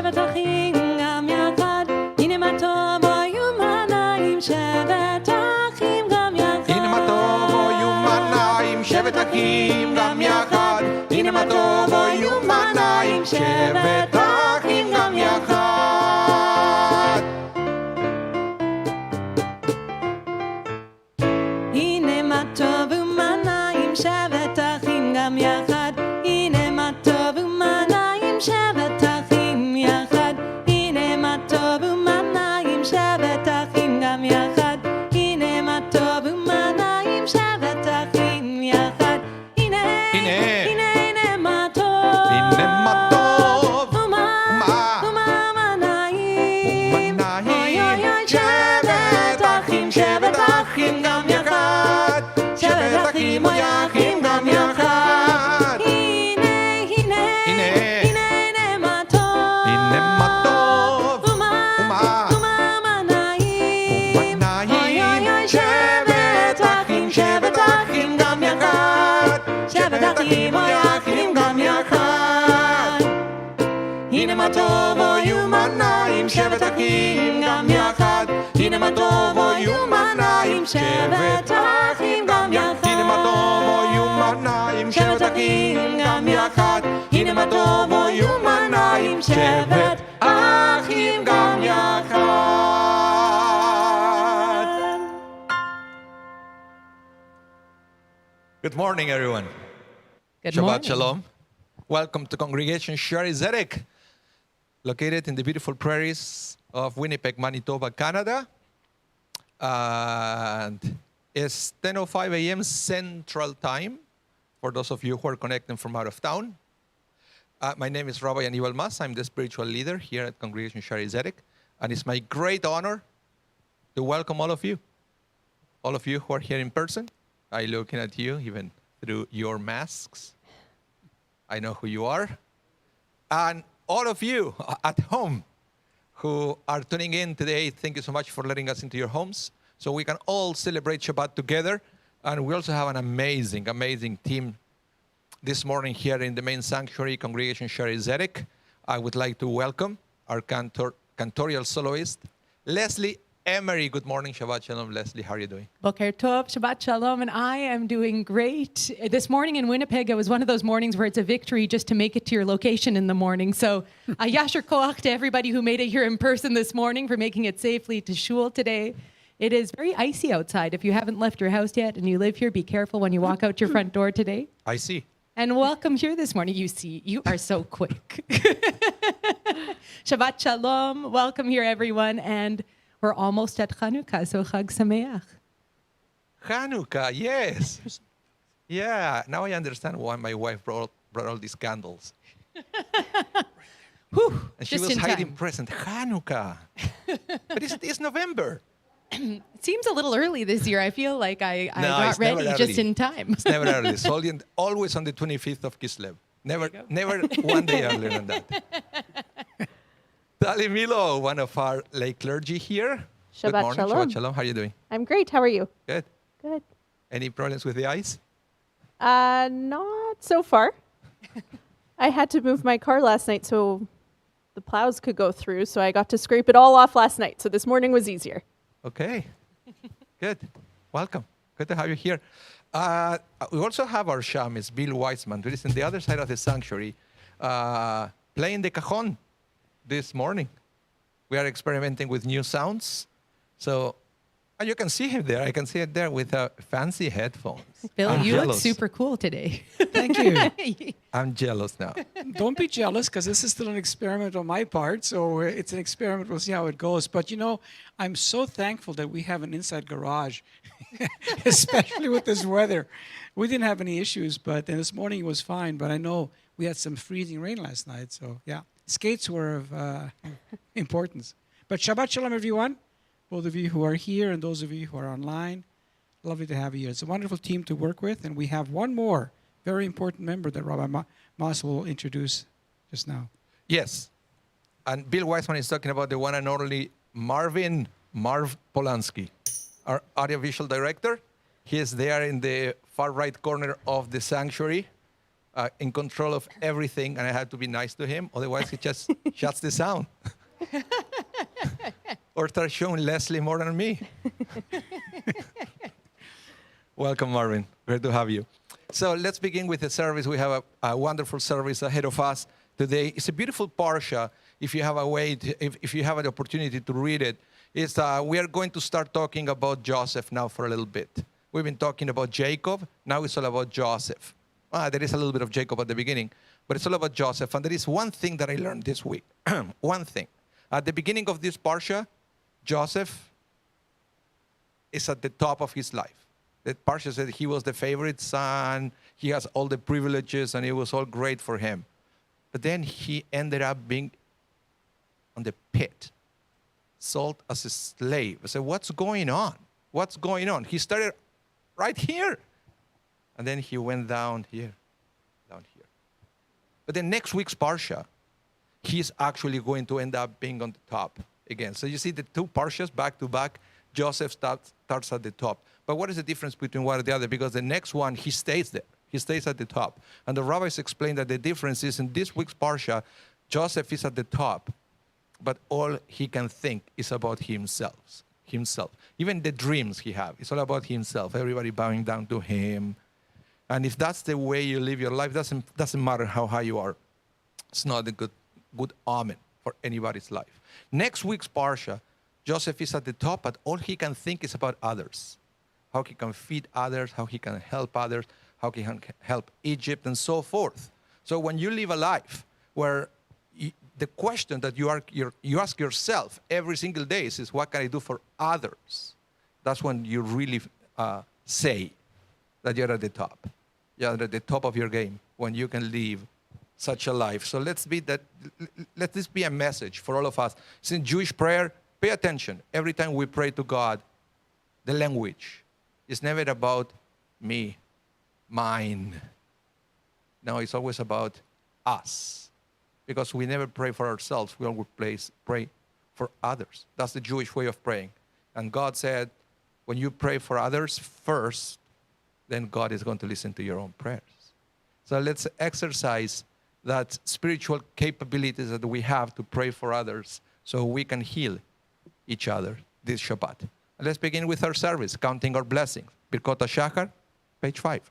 שבת אחים גם יחד, הנה מה טוב היו מנעים, שבת אחים גם יחד. הנה מה טוב היו מנעים, שבת אחים גם יחד. הנה מה טוב היו מנעים, שבת אחים גם יחד. הנה מה טוב ומנעים, שבת אחים גם יחד. הנה מה טוב ומנעים, שבת אחים יחד. הנה מה טוב ומנעים, שבת אחים גם יחד. הנה מה טוב ומנעים, שבת אחים יחד. הנה מה טוב. הנה מה טוב ומה מנעים. אוי אוי אוי, שבת אחים, שבת אחים גם יחד. שבת אחים אוי אחים גם יחד. הנה מה טוב. הנה מה טוב ומה מנעים. אוי אוי אוי, שבת אחים, שבת אחים גם יחד. שבת אחים אוי אחים גם יחד. הנה מה טוב היו מנעים, שבת אחים גם יחד. הנה מה טוב היו מנעים, שבת אחים גם יחד. הנה מה טוב היו מנעים, שבת אחים גם יחד. הנה מה טוב היו מנעים, שבת אחים גם יחד. Good morning, everyone. Good Shabbat morning. Shalom. Welcome to Congregation Shaarey Zedek, located in the beautiful prairies of Winnipeg, Manitoba, Canada. And it's 10:05 a.m. Central Time for those of you who are connecting from out of town. My name is Rabbi Yanival Mas. I'm the spiritual leader here at Congregation Shaarey Zedek. And it's my great honor to welcome all of you who are here in person. I'm looking at you even through your masks. I know who you are. And all of you at home who are tuning in today, thank you so much for letting us into your homes so we can all celebrate Shabbat together. And we also have an amazing, amazing team this morning here in the main sanctuary, Congregation Shaarey Zedek. I would like to welcome our cantorial soloist, Leslie Emery. Good morning, Shabbat Shalom. Leslie, how are you doing? Boker Tov, Shabbat Shalom, and I am doing great. This morning in Winnipeg, it was one of those mornings where it's a victory just to make it to your location in the morning. So, yasher koach to everybody who made it here in person this morning for making it safely to shul today. It is very icy outside. If you haven't left your house yet and you live here, be careful when you walk out your front door today. I see. And welcome here this morning. You see, you are so quick. Shabbat Shalom. Welcome here, everyone. And we're almost at Chanukah, so Chag Sameach. Hanukkah, yes. Yeah, now I understand why my wife brought all these candles. Whew, And she just was in hiding time. present. Hanukkah. But it's November. It seems a little early this year. I feel like I No, got it's never ready just early. in time. It's never early. It's always on the 25th of Kislev. Never one day earlier than that. Tali Milo, one of our lay clergy here. Good Shabbat morning. Shalom. Shabbat Shalom. How are you doing? I'm great. How are you? Good. Good. Any problems with the eyes? Not so far. I had to move my car last night so the plows could go through, so I got to scrape it all off last night. So this morning was easier. Okay. Good. Welcome. Good to have you here. We also have our shamis, Bill Weissman, who is on the other side of the sanctuary, playing the cajon this morning. We are experimenting with new sounds. So, and you can see him there. I can see it there with fancy headphones. Bill, I'm you look jealous. super cool today. Thank you. I'm jealous now. Don't be jealous because this is still an experiment on my part. So it's an experiment. We'll see how it goes. But, you know, I'm so thankful that we have an inside garage, especially with this weather. We didn't have any issues, but then this morning it was fine. But I know we had some freezing rain last night. So, yeah, skates were of importance. But Shabbat Shalom, everyone. Both of you who are here and those of you who are online. Lovely to have you here. It's a wonderful team to work with. And we have one more very important member that Rabbi Mas will introduce just now. Yes. And Bill Weissman is talking about the one and only Marv Polanski, our audiovisual director. He is there in the far right corner of the sanctuary. in control of everything, and I had to be nice to him. Otherwise, he just shuts the sound. Or starts showing Leslie more than me. Welcome, Marvin. Great to have you. So let's begin with the service. We have a wonderful service ahead of us today. It's a beautiful parsha. If you have a way, if you have an opportunity to read it, we are going to start talking about Joseph now for a little bit. We've been talking about Jacob. Now it's all about Joseph. There is a little bit of Jacob at the beginning, but it's all about Joseph. And there is one thing that I learned this week. One thing. At the beginning of this parsha, Joseph is at the top of his life. The parsha said he was the favorite son. He has all the privileges, and it was all great for him. But then he ended up being on the pit, sold as a slave. I said, what's going on? What's going on? He started right here. And then he went down here, down here. But then next week's parsha, he's actually going to end up being on the top again. So you see the two parshas back to back, Joseph starts at the top. But what is the difference between one and the other? Because the next one, he stays there. He stays at the top. And the rabbis explained that the difference is in this week's parsha, Joseph is at the top, but all he can think is about himself. Even the dreams he has, it's all about himself. Everybody bowing down to him. And if that's the way you live your life, doesn't matter how high you are. It's not a good omen for anybody's life. Next week's parsha, Joseph is at the top, but all he can think is about others. How he can feed others, how he can help others, how he can help Egypt, and so forth. So when you live a life where the question that you ask yourself every single day is, what can I do for others? That's when you really say that you're at the top. You're at the top of your game when you can live such a life. So let this be a message for all of us. Since Jewish prayer, pay attention. Every time we pray to God, the language is never about me, mine. No, it's always about us. Because we never pray for ourselves. We always pray for others. That's the Jewish way of praying. And God said, when you pray for others first, then God is going to listen to your own prayers. So let's exercise that spiritual capabilities that we have to pray for others so we can heal each other this Shabbat. And let's begin with our service, counting our blessings. Birkot HaShachar, page 5.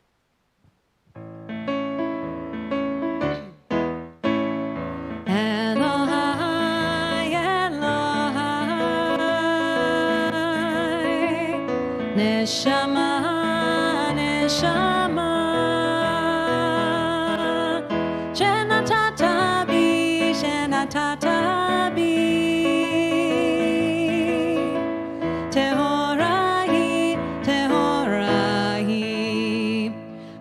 נשמה, נשמה, שנתת בי, שנתת בי, טהורה היא, טהורה היא.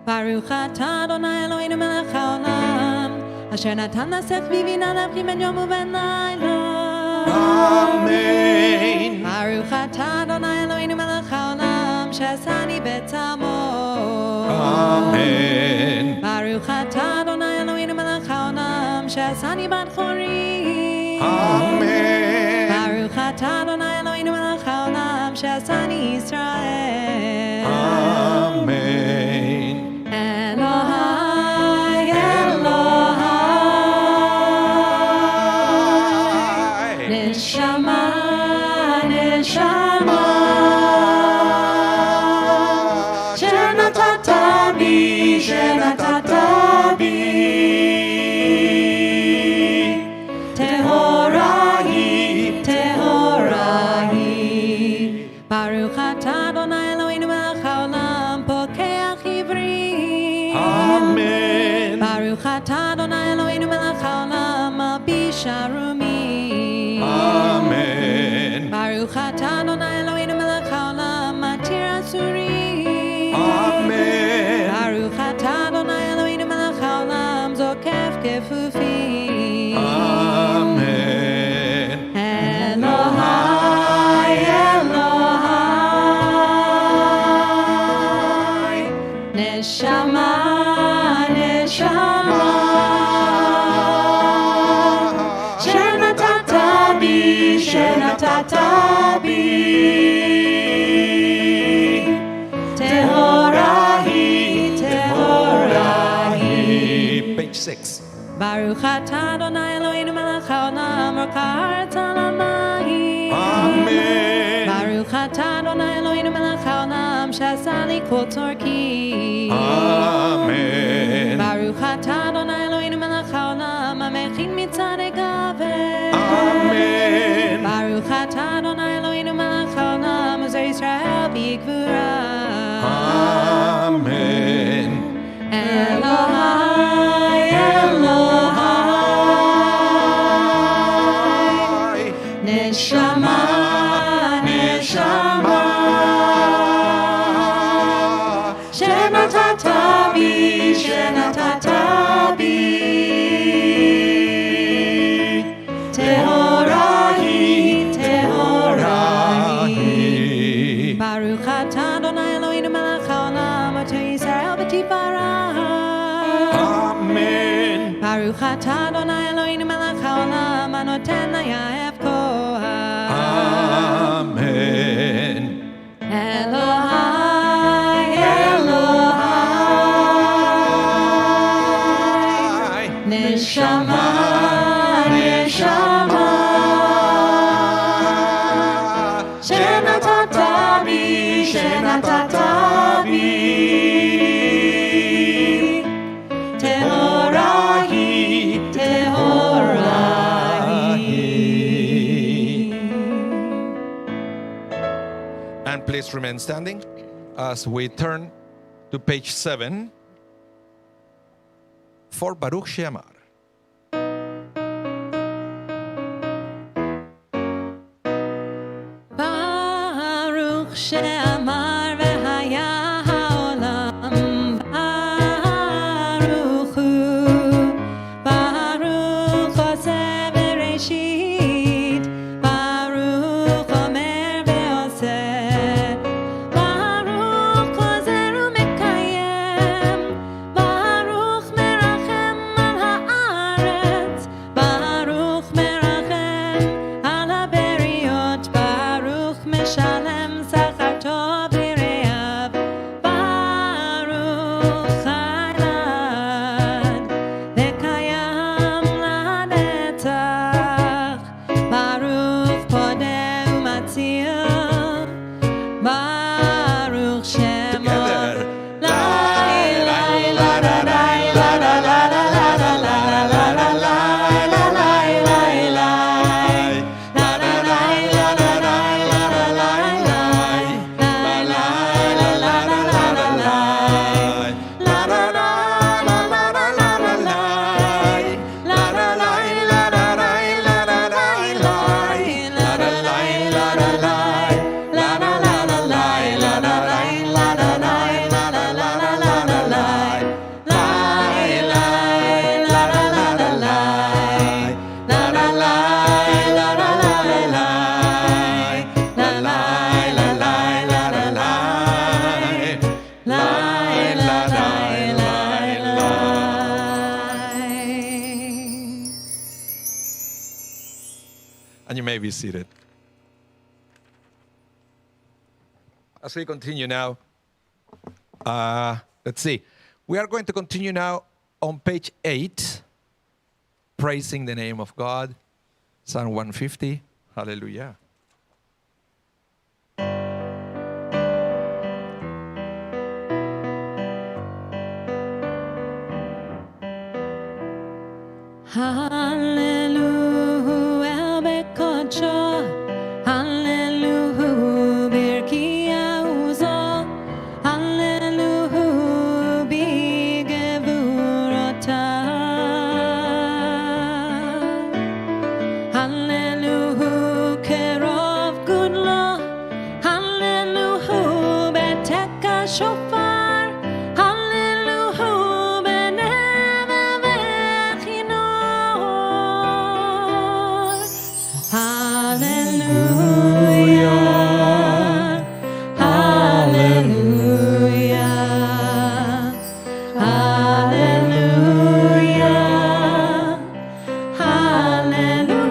ברוך אתה אדוני אלוהינו מלך העולם, אשר נתן לשאת בי בינה להבחין בין יום ובין לילה. Amen. ברוך אתה אדוני אלוהינו מלך העולם שעשני בצלמו. Amen. ברוך אתה אדוני אלוהינו מלך העולם שעשני בת חורי. Amen. ברוך אתה אדוני אלוהינו מלך העולם שעשני ישראל. Amen. אלוהי אלוהי נשמה נשמה שנתת בי שנתת בי טהורה היא טהורה היא ברוך אתה אדוני אלוהינו מלך העולם פוקח עברי Amen. ברוך אתה אדוני אלוהינו מלך העולם מלביש ערומי Amen. ברוך אתה אדוני אלוהינו מלך העולם מתיר אסורים Amen. ברוך אתה אדוני אלוהינו מלך העולם זוקף כפופים Amen. אלוהי אלוהי נשמה נשמה שנתת בי שנתת בי טהורה היא טהורה היא Baruch atah Adonai Eloheinu melech haolam Roka'aretz al hamayim. Amen. Baruch atah Adonai Eloheinu melech haolam She'asa li kol tzorki. Amen. Baruch atah Adonai Eloheinu melech haolam Hamechin mitzadei gaver. Amen. Baruch atah Adonai Eloheinu melech haolam Uzer Yisrael b'gvura. Amen. Elohai, Elohai, Neshama, Neshama, Shenatata bi, Shenatata bi, Tehorahi, Tehorahi. Baruch atah Adonai Eloheinu melech haolam Oter Yisrael b'tifarah. Amen. Baruch atah Adonai Eloheinu melech haolam Hanoten layav koach. Amen. Elohai, Elohai, Neshama, Neshama, Shenatata bi, Shenatata bi, Tehorahi, Tehorahi. And please remain standing as we turn to page 7 for Baruch She'amar. Baruch she'amar v'haya ha'olam Baruch hu Baruch oseh bereshit Baruch omer ve'oseh Baruch ozer u'mekayem Baruch merachem al ha'aretz Baruch merachem al ha'beriot Baruch meshalem sachar tov lireav Baruch haylad v'kayam lanetzach Baruch podeh u'matzil Baruch shemo Together. Lai, lai, la, la, lai, la, la, la, la, la, la, la, la, la, la, lai, la, lai, lai, lai. La, la, lai, la, la, lai, la, la, lai, lai. La, lai, la, la, la, la, la, lai. La, la, la, la, la, la, la, la, lai. La, la, lai, la, la, lai, la, la, lai, lai. La, la, lai, la, la, lai. La, la, la, la, lai, la, la, lai, la, la, lai, la, la, la, la, la, la, lai. Lai, lai, la, la, la, la, lai. La, la, lai, la, la, la, la, lai. La, lai, la, lai, la, la, lai. Lai, la, lai, lai, lai. And you may be seated. As we continue now, let's see. We are going to continue now on page 8, praising the name of God, Psalm 150. Hallelujah. Hallelujah, bekodsho. Hallelujah, birkia uzo. Hallelujah, bigevurotav. Hallelujah, kerov gudlo. Hallelujah, beteka shofar. Hallelujah, beneve vechinor. Hallelujah, hallelujah, hallelujah, hallelujah.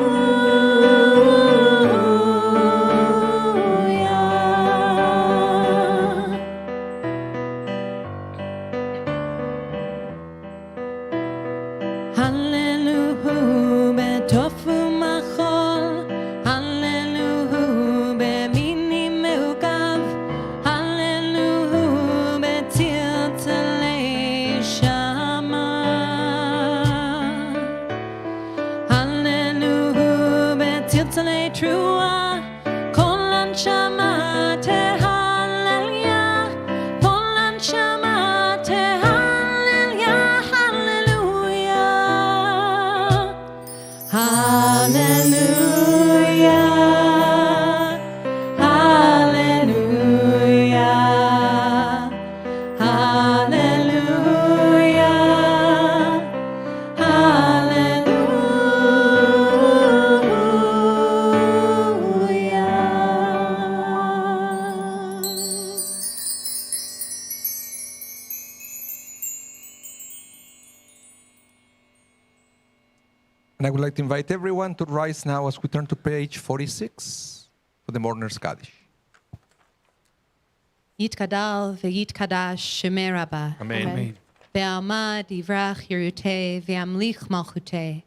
sale trua, kolan shama tehallelujah, kolan shama tehallelujah, hallelujah, hallelujah, hallelujah, hallelujah. And I would like to invite everyone to rise now as we turn to page 46 for the Mourner's Kaddish. Yitkadal v'yitkadash Shemei Rabah. Amen. Ve'alma divrach Yeruteh ve'amlich malchuteh.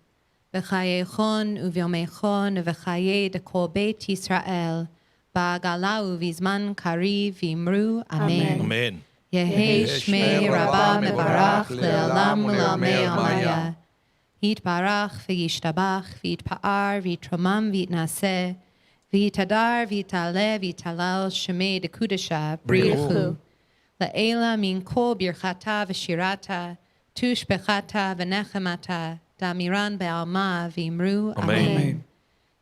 V'chayechon u'vyomechon v'chayei dekol Beit Yisrael. Ba'agala u'vizman kariv v'imru. Amen. Amen. Yehei Shmei Rabah mevarach le'olam u'le'amei amaya. Yitbarach v'yishtabach v'yitpa'ar v'yitromam v'yitnaseh. V'yitadar v'yitale v'yitalal Shemei dekudesha brichu. La'ela min kol birchata v'shirata, tushbechata v'nechemata, damiran be'alma v'imru. Amen.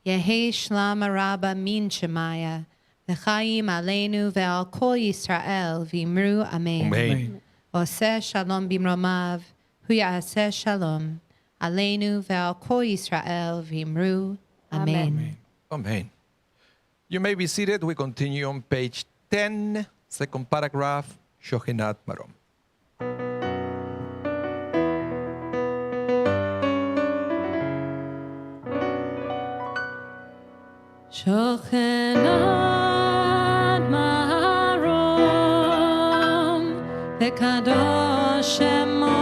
Yehei shlam rabba min shemaya, v'chaim aleinu ve'al kol Yisrael v'imru. Amen. Amen. Oseh shalom bimromav, hu ya'aseh shalom, aleinu ve'al kol Yisrael v'imru. Amen. Amen. You may be seated. We continue on page 10, second paragraph, Shochenat Marom. Shochenat Marom v'kadosh shemo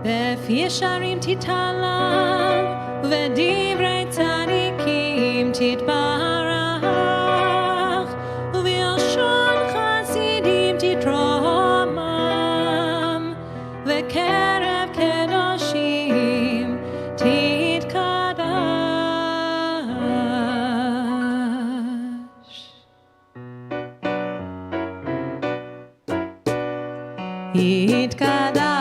v'fi yesharim titalam v'divrei tzadikim titbarach v'yashon chasidim titromam v'kerev kedoshim titkadash. Yitkada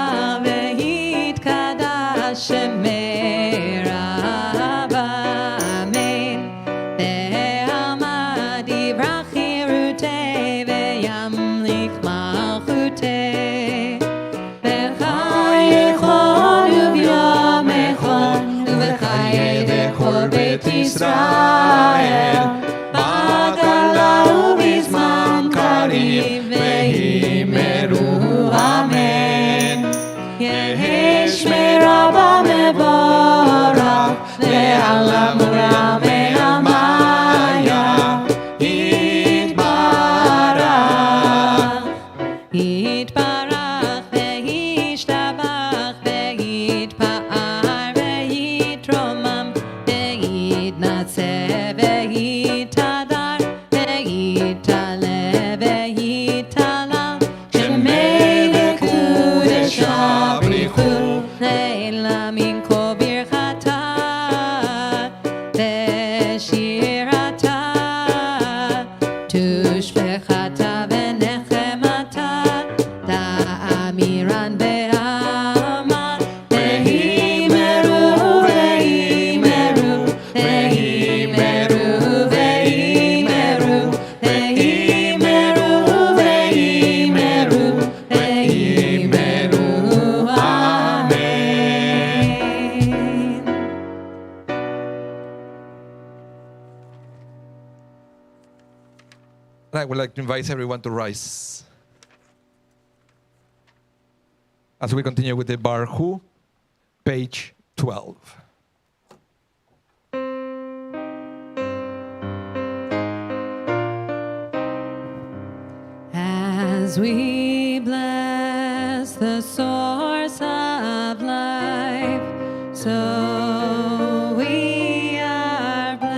v'yitkadash Shemei Rabah. Amen. Ve'alma divrach Yeruteh ve'yamlich malchuteh. V'chayechon u'vyomechon v'chayei dekol Beit Yisrael. Ba'agala u'bizman kariv ve'himeru. Amen. Yehei Shmei Rabah mevorach le'alam u'lamei amaya. Yitbarach, Yitbarach ve'yishtabach ve'yitpa'ar ve'yitromam ve'yitnaseh ve'yitadar ve'yitale ve'yitalal Shemei dekudesha brichu le'ela min kol birchata ve'shirata tushbechata ve'nechemata da'amiran be'alma ve'imeru ve'imeru ve'imeru ve'imeru ve'imeru ve'imeru ve'imeru. Amen. I would like to invite everyone to rise as we continue with the Baruch, page 12. As we bless the source of life, so we are blessed.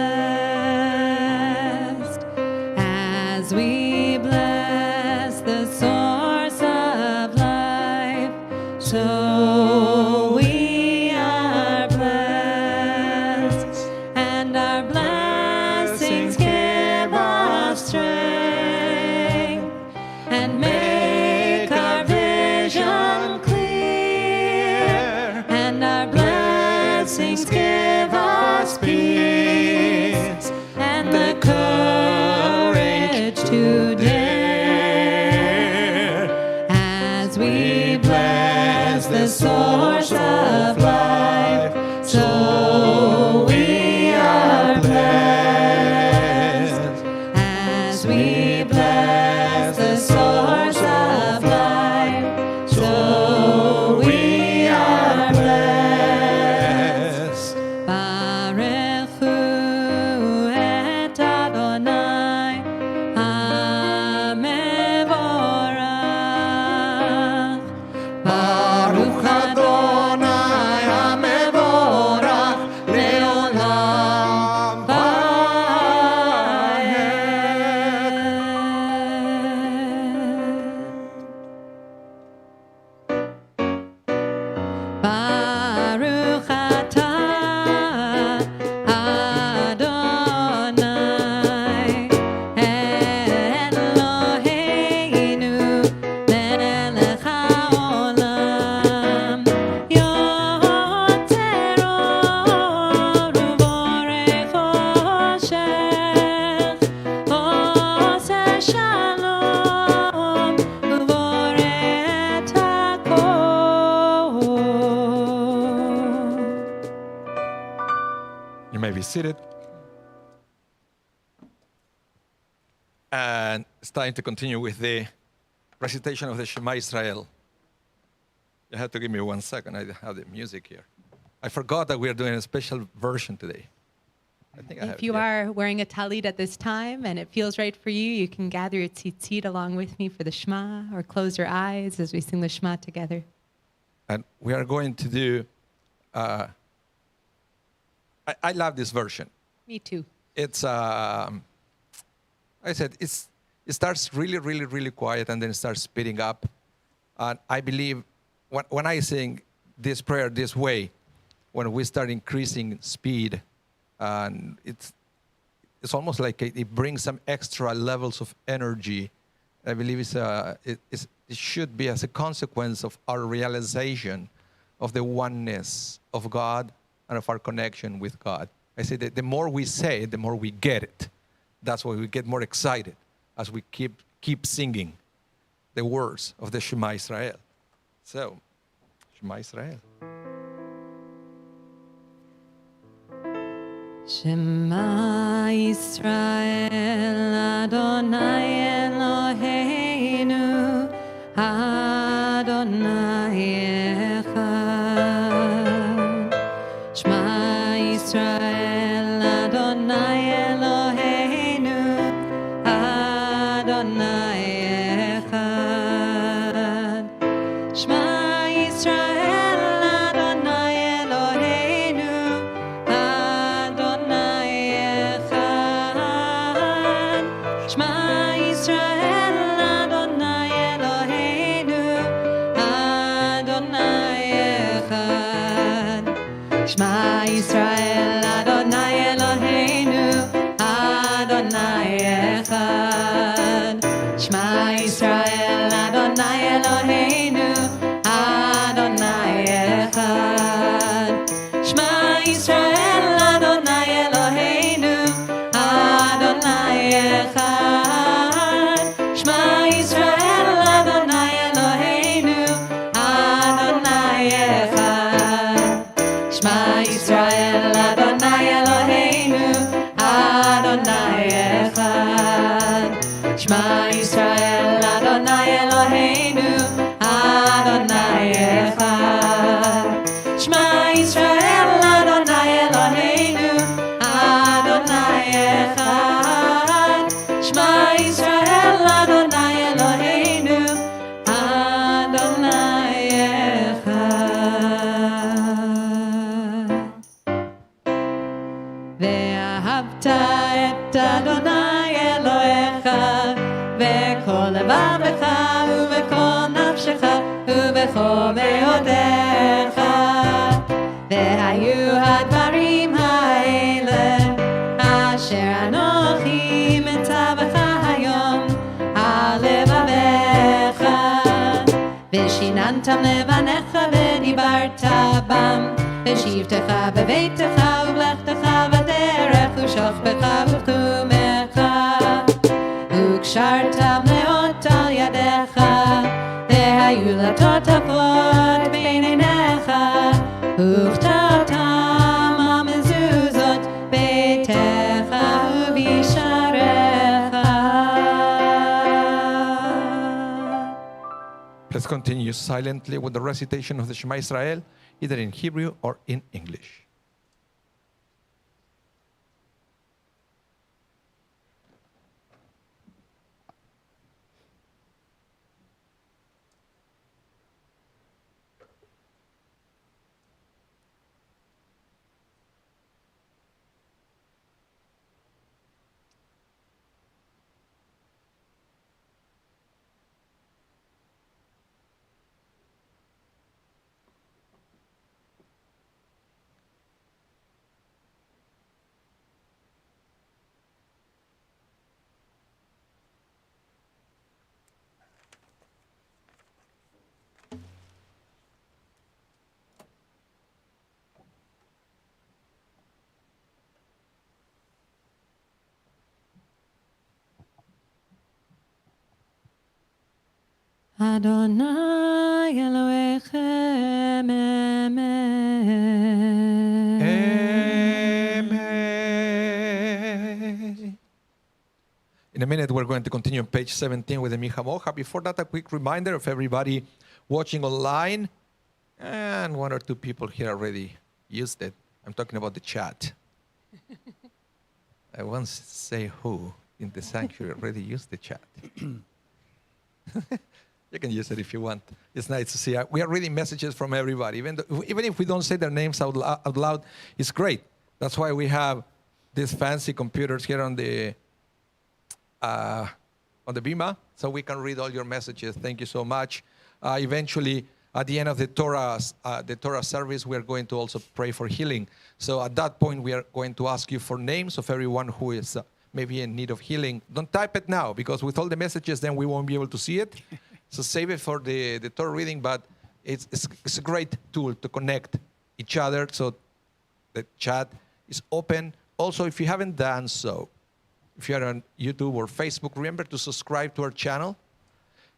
As we bless the source of life, so we strength, give us peace, and the courage to dare, as we bless the source of life, so we are blessed, as we bless the source of life, so we are blessed. Barechu et Adonai HaMevorach. Baruch Adonai HaMevorach le'olam va'ed. Baruch atah Adonai Eloheinu melech haolam yotzer or uborei choshech oseh shalom uborei et hakol. You may be seated. And it's time to continue with the recitation of the Shema Israel. You have to give me 1 second. I have the music here. I forgot that we are doing a special version today. I think I have If it you here. are wearing a talit at this time and it feels right for you, you can gather your tzitzit along with me for the Shema, or close your eyes as we sing the Shema together. And we are going to do, I love this version. Me too. It's, I said, it starts really, really, really quiet and then it starts speeding up. And I believe when I sing this prayer this way, when we start increasing speed, and it's almost like it brings some extra levels of energy. I believe it should be as a consequence of our realization of the oneness of God and of our connection with God. I say that the more we say it, the more we get it. That's why we get more excited as we keep singing the words of the Shema Israel. So, Shema Israel. Shema Yisrael Adonai Eloheinu Adonai Echad. Shema Yisrael Adonai Eloheinu Adonai Echad. Shema Yisrael Adonai Eloheinu Adonai Echad. Shema Yisrael Adonai Eloheinu Adonai Echad. Shema Yisrael Adonai Eloheinu Adonai Echad. Shema Yisrael Adonai Eloheinu Adonai Echad. Shema Yisrael Adonai Eloheinu Adonai Echad. Shema Yisrael Adonai Eloheinu Adonai Echad. Shema Yisrael Adonai Eloheinu Adonai Echad. Shema Yisrael Adonai Eloheinu Adonai Echad. Shema Yisrael Adonai Eloheinu Adonai Echad. Shema Yisrael Adonai Eloheinu Adonai Echad. ואהבת את אדוני אלוהיך בכל לבבך ובכל נפשך ובכל מאודיך. והיו הדברים האלה אשר אנוכי מצווך היום על לבביך, ושיננתם לבניך ודיברת בם בשבתך בביתך ובלכתך בדרך ושוכבך ובתחומך וקשרת בנאות על ידיך והיו לטוטפות בין עיניך וכתבתם המזוזות ביתך ובישעריך. Let's continue silently with the recitation of the Shema Israel, either in Hebrew or in English. Adonai Elohechem Amen. Amen. In a minute, we're going to continue on page 17 with the Mi Chamocha. Before that, a quick reminder of everybody watching online. And one or two people here already used it. I'm talking about the chat. I won't say who in the sanctuary already used the chat. You can use it if you want. It's nice to see. We are reading messages from everybody. Even if we don't say their names out loud, it's great. That's why we have these fancy computers here on the Bima, so we can read all your messages. Thank you so much. Eventually, at the end of the Torah service, we are going to also pray for healing. So at that point, we are going to ask you for names of everyone who is maybe in need of healing. Don't type it now, because with all the messages, then we won't be able to see it. So save it for the Torah reading, but it's a great tool to connect each other. So the chat is open. Also, if you haven't done so, if you are on YouTube or Facebook, remember to subscribe to our channel.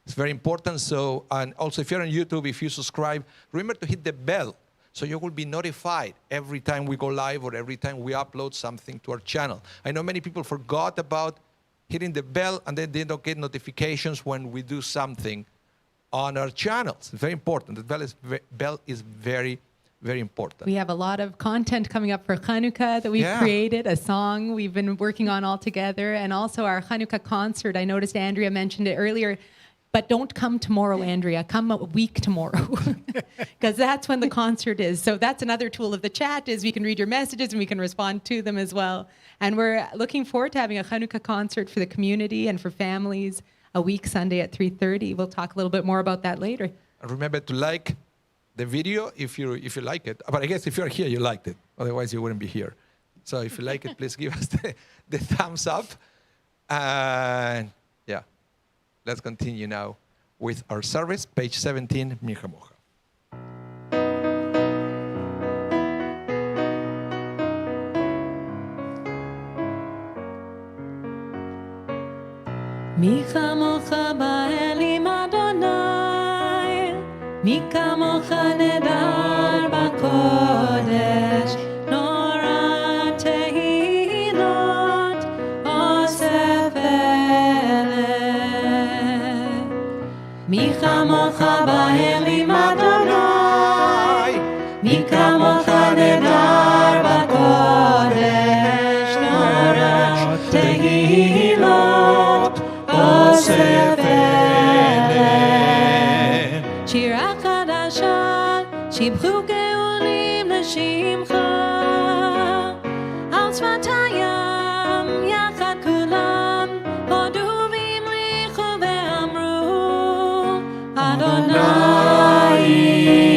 It's very important. So, and also if you're on YouTube, if you subscribe, remember to hit the bell so you will be notified every time we go live or every time we upload something to our channel. I know many people forgot about hitting the bell and then they don't get notifications when we do something on our channels. It's very important. The bell is very, very important. We have a lot of content coming up for Hanukkah that we've created, a song we've been working on all together, and also our Hanukkah concert. I noticed Andrea mentioned it earlier, but don't come tomorrow, Andrea. Come a week tomorrow, because that's when the concert is. So that's another tool of the chat, is we can read your messages and we can respond to them as well. And we're looking forward to having a Hanukkah concert for the community and for families a week Sunday at 3:30. We'll talk a little bit more about that later. And remember to like the video if you like it. But I guess if you're here, you liked it. Otherwise, you wouldn't be here. So if you like it, please give us the thumbs up. And yeah, let's continue now with our service, page 17, Mi Chamocha. מי כמוך באלים אדוני, מי כמוך נדר בקודש, נורא תהילות אוסף אלה. מי כמוך באלים אדוני, מי כמוך נדר בקודש, נורא תהילות שירה חדשה, שיבחו גאולים לשמך, על שפת הים יחד כולם, הודו והמליכו ואמרו, אדוני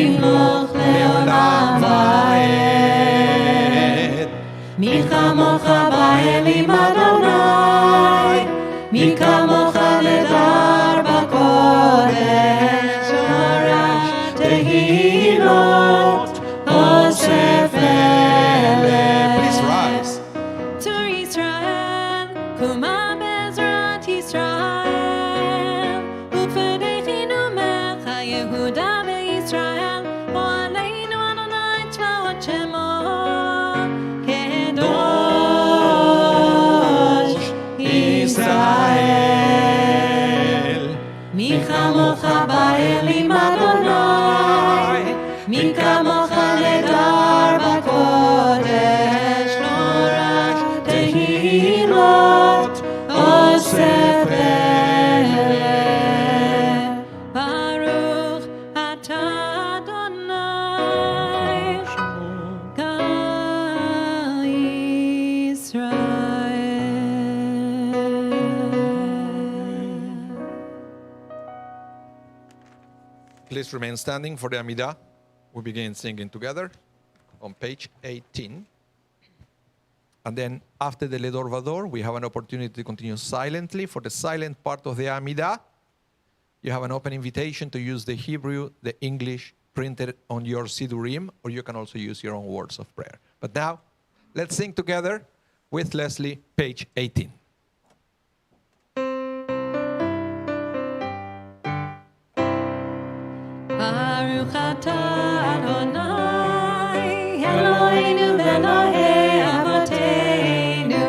ימלוך לעולם ועד. מי כמוך באלים אדוני, מי כמוך נדר בקודש, נורא תהילות עושה לעשות שמו קדוש ישראל. מי כמוך באלים אדוני, מי כמוך נדר בקודש, לא רק תהילות אוסף אלה. ברוך אתה אדוני גאל ישראל. Please remain standing for the Amidah. We begin singing together on page 18. And then after the Ledor Vador, we have an opportunity to continue silently. For the silent part of the Amidah, you have an open invitation to use the Hebrew, the English printed on your Sidurim, or you can also use your own words of prayer. But now, let's sing together with Leslie, page 18. Baruch atah Adonai, Eloheinu v'Elohei Avoteinu,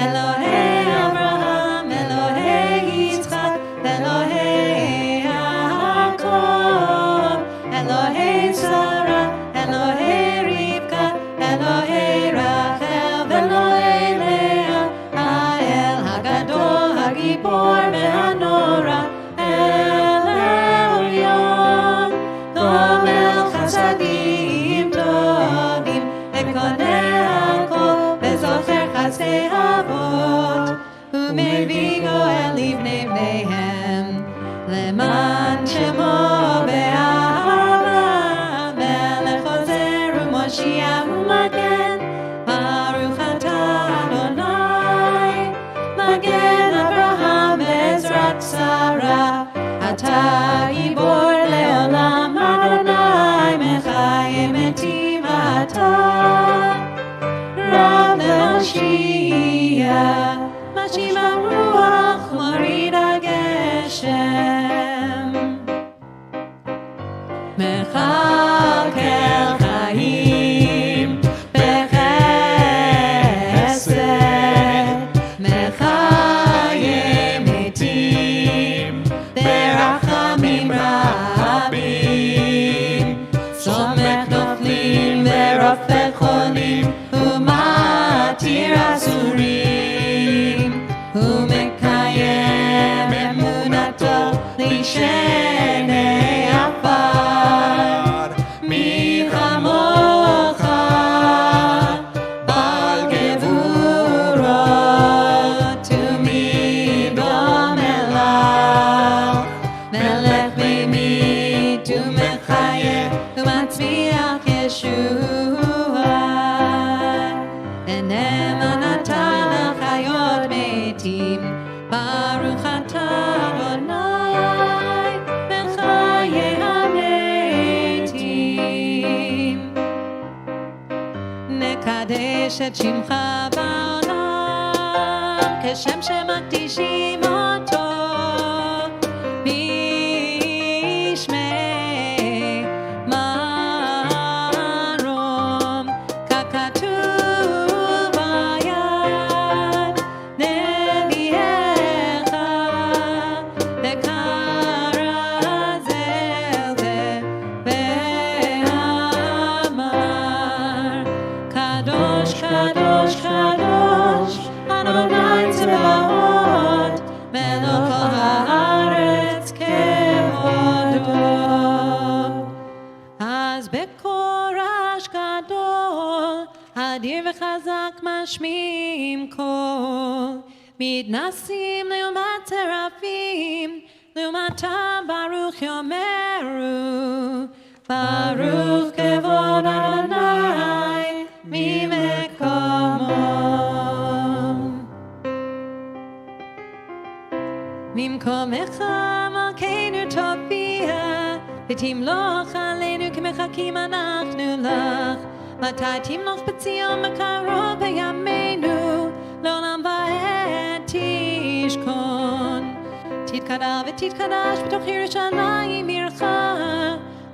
Elohei Avraham, Elohei Yitzchak, Elohei Yaakov, Elohei Sarah, Elohei Rivka, Elohei Rachel, Elohei Leah, Ha'el Hagadol, Hagibor v'Hanora, El Elyon, Gomel Chasadim Tovim, Ekoneh Hakol, Bezocher Chasdei Avot, Umevii Goel Livnei Bneihem, Leman Shemo Be'ahava, Melech Ozer u'Moshiach u'Magen, Baruch atah Adonai, Magen Avraham ve'Ezrat Sarah, Atah Gibor le'olam Adonai, Mechayim etim atah, Rav le'Hoshia, Mashim ha'ruach u'morid ha'geshem. Mechalkel chayim bechesed, Mechayim etim ברחמים רבים, סומך נופלים ורופא חולים, ומתיר אסורים, ומקיים אמונתו לשני עפר. מי כמוך בעל גבורות, ומי דומה לך, מלך ממית ומחיה ומצמיח ישועה. ונאמנתה לחיות מתים, ברוך אתה אדוני בחיי המתים. נקדש את שמך בעולם, כשם שמקדישים אותו, בשמי מרום, ככתוב ביד נביאך, וכרזל זה ואמר, קדוש קדוש קדוש אדוני צבאות, מלך כל הארץ כבודו. אז בקורש גדול, אדיר וחזק משמיעים קול, מתנסים לעומת צרפים, לעומתם ברוך יאמרו, ברוך כבוד אדוני ממקומו. ממקומך מלכנו תופיע, ותמלוך עלינו כמחכים אנחנו לך. מתי תמלוך בציון בקרוב בימינו, לעולם ועד תשכון. תתקדש ותתקדש בתוך ירושלים עירך,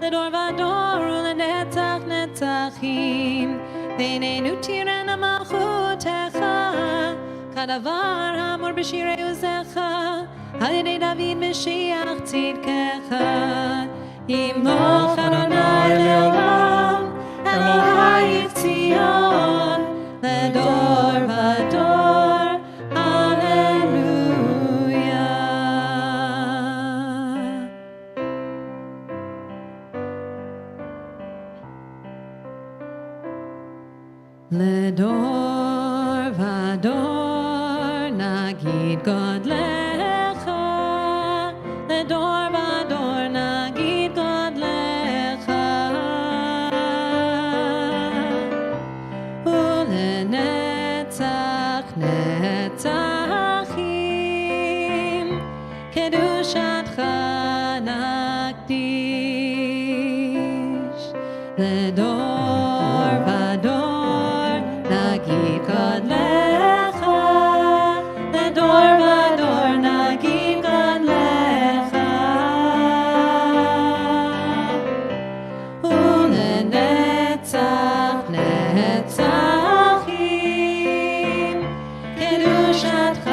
לדור ודור ולנצח נצחים. ועינינו תראינה מלכותך, כדבר האמור בשירי עוזך, על ידי דוד משיח צדקך. ימלוך אדוני לעולם, אלוהי ציון, לדור ודור, הללויה. לדור ודור נגיד גודלך, לדור ודור נגיד גודלך, ולנצח נצחים קדושתך נקדיש. לדור ודור נגיד גודלך, לדור ודור נגיד גודלך, ולנצח נצחים קדושתך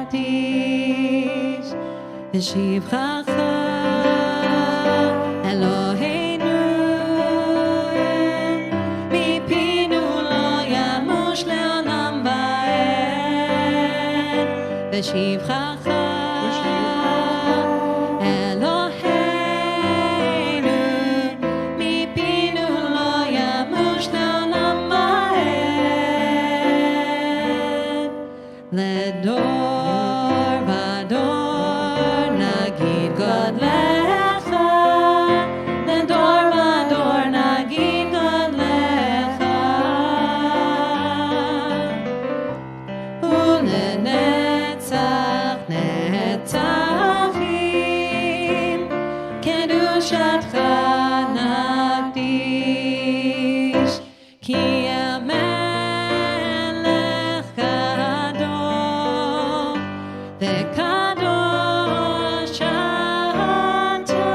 נקדיש. ושבחך אלוהינו מפינו לא ימוש לעולם ועד. ושבחך אלוהינו מפינו לא ימוש לעולם ועד. לדור ודור נגיד גודלך, לדור ודור נגיד גודלך, ולנצח נצחים קדושתך נקדיש. כי המלך גדול וקדוש אתה.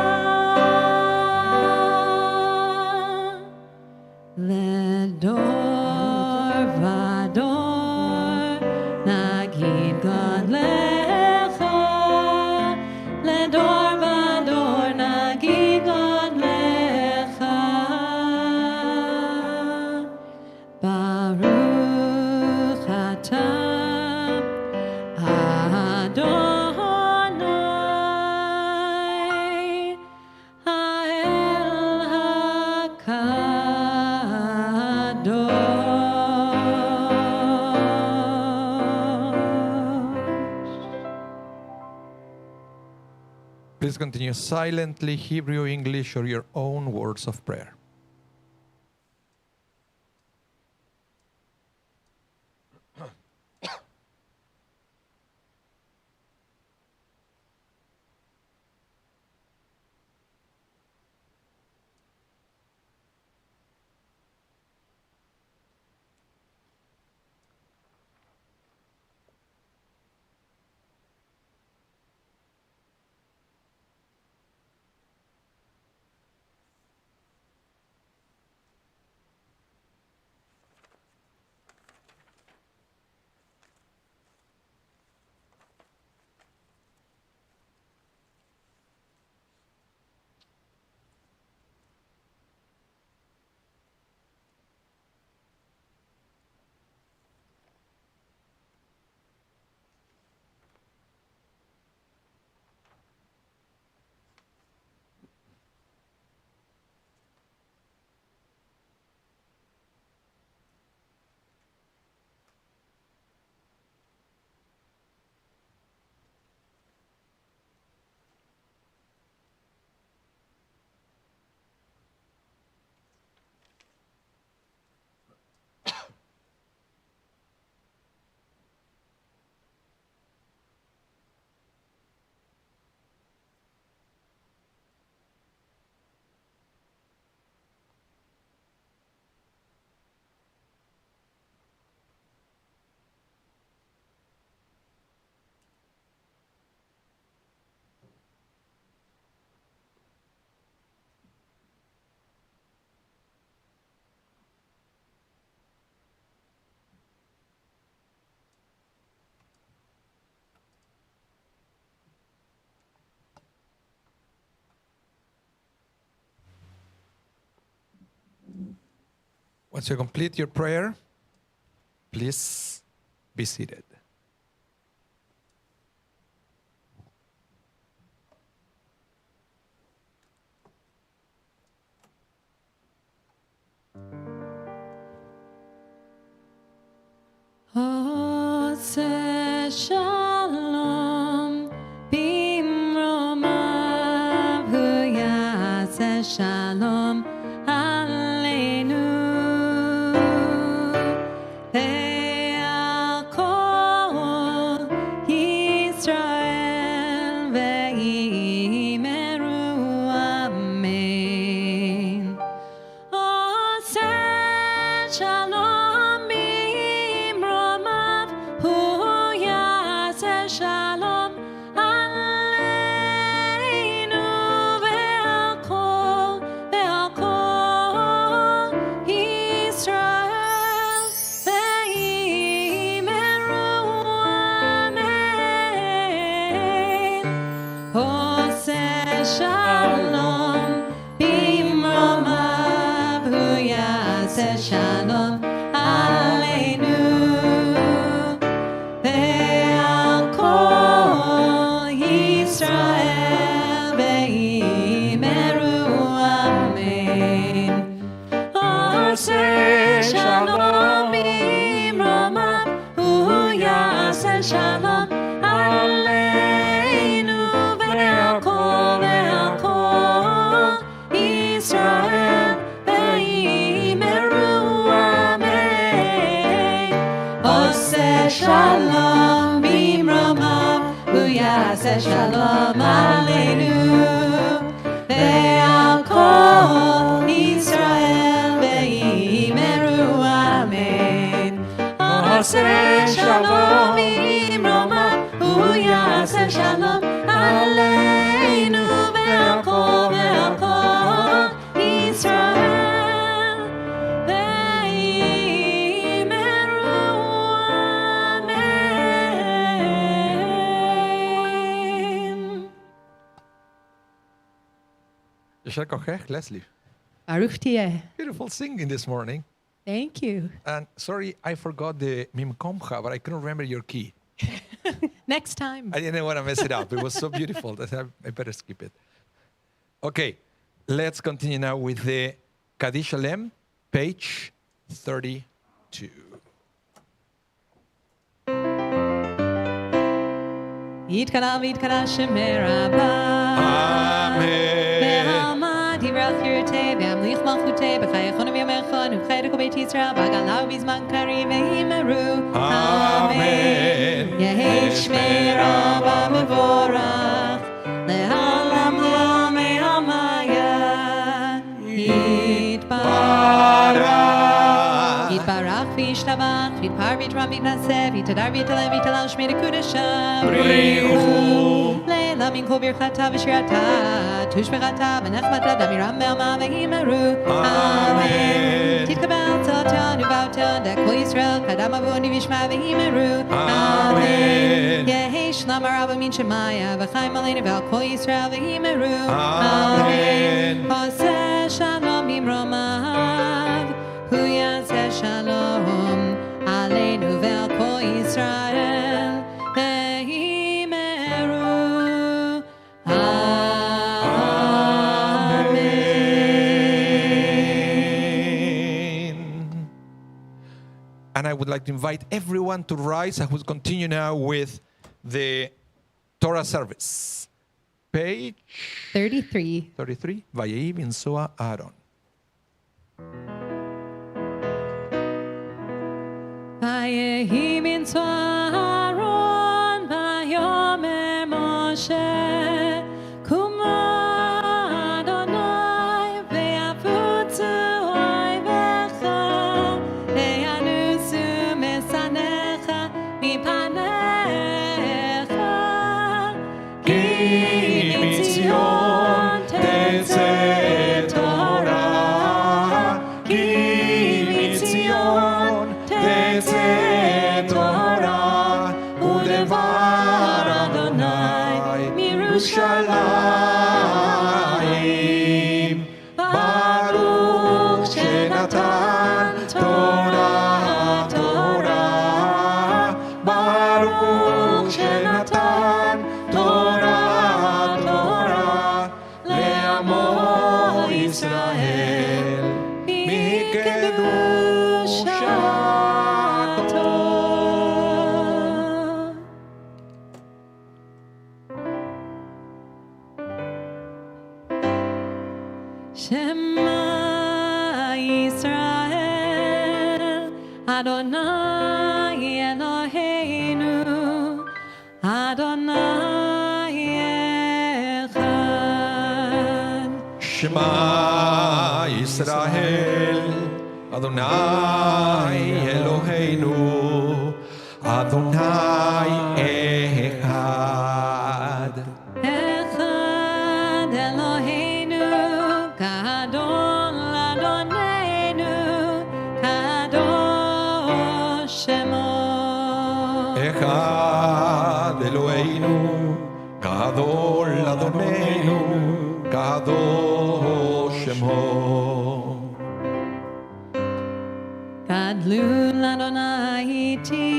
לדור ודור נגיד גודלך, לדור ודור נגיד גודלך. ברוך אתה אדוני האל הקדוש. Please continue silently, Hebrew, English, or your own words of prayer. Once you complete your prayer, please be seated. Ose shalom bimromav hu yaseh shalom aleinu ve'al kol Yisrael ve'imeru amen. Ose shalom bimromav hu yaseh shalom aleinu ve'al kol Yisrael ve'imeru amen. Ose shalom bimromav hu yaseh shalom aleinu ve'al kol Yisrael ve'imeru amen. Ose shalom bimromav hu yaseh shalom aleinu ve'al kol Yisrael ve'imeru amen. Ose shalom bimromav hu yaseh shalom aleinu ve'al kol Yisrael ve'imeru amen. Ose shalom bimromav hu yaseh shalom aleinu ve'al kol Yisrael ve'imeru amen. Yashar Kochech, Leslie. Baruch tieh. Beautiful singing this morning. Thank you. And sorry, I forgot the Mimkomcha, but I couldn't remember your key. Next time. I didn't want to mess it up. It was so beautiful that I better skip it. Okay, let's continue now with the Kaddish Shalem, page 32. Yitkara v'yitkara Shemei Rabah. Amen. Ve'alma divrach yirteh ve'amlich malchuteh b'chayechonu v'yamecha u'b'chayei kol Beit Yisrael v'galav b'zman kariv ve'imeru. Amen. Yehi Shmei Rabah mevorach le'olam le'amei hamaya Yitbarach. Yitbarach v'yishtabach v'yitpar v'yitram v'yitnaseh v'yitadar v'yitalem v'yitalal shmei dekudasham Leila min kol birchata v'shirata tushbechata v'nechmata damiram ve'alma ve'imeru. Amen. Titkabel tzatan uvautan dekol Yisrael kadam avoni v'yishma ve'imeru. Amen. Yehi shlam araba min shemaya v'chaim aleinu ve'al kol Yisrael ve'imeru. Amen. Oseh shalom bimromav hu yaseh shalom aleinu ve'al kol Yisrael ve'imeru. Amen. And I would like to invite everyone to rise and we'll continue now with the Torah service. Page 33. 33, Vayehi Binsoa Aaron. Vayehi binsoa Aaron vayomer Moshe kuma Adonai ve'afutzu oivecha ve'yanusu mesanecha mipanecha ki mitzion tetzeh Torah ki mitzion tetzeh Torah udevar Adonai mirushalayim Baruch shenatan kedushato. Shema Yisrael, Adonai Eloheinu, Adonai Echad. Shema Yisrael, Adonai Eloheinu, Adonai Echad. Echad Eloheinu, Gadol Adonenu, Kadosh Shemo. Echad Eloheinu, Gadol Adonenu, Kadosh Shemo. Gadlu Adonai iti,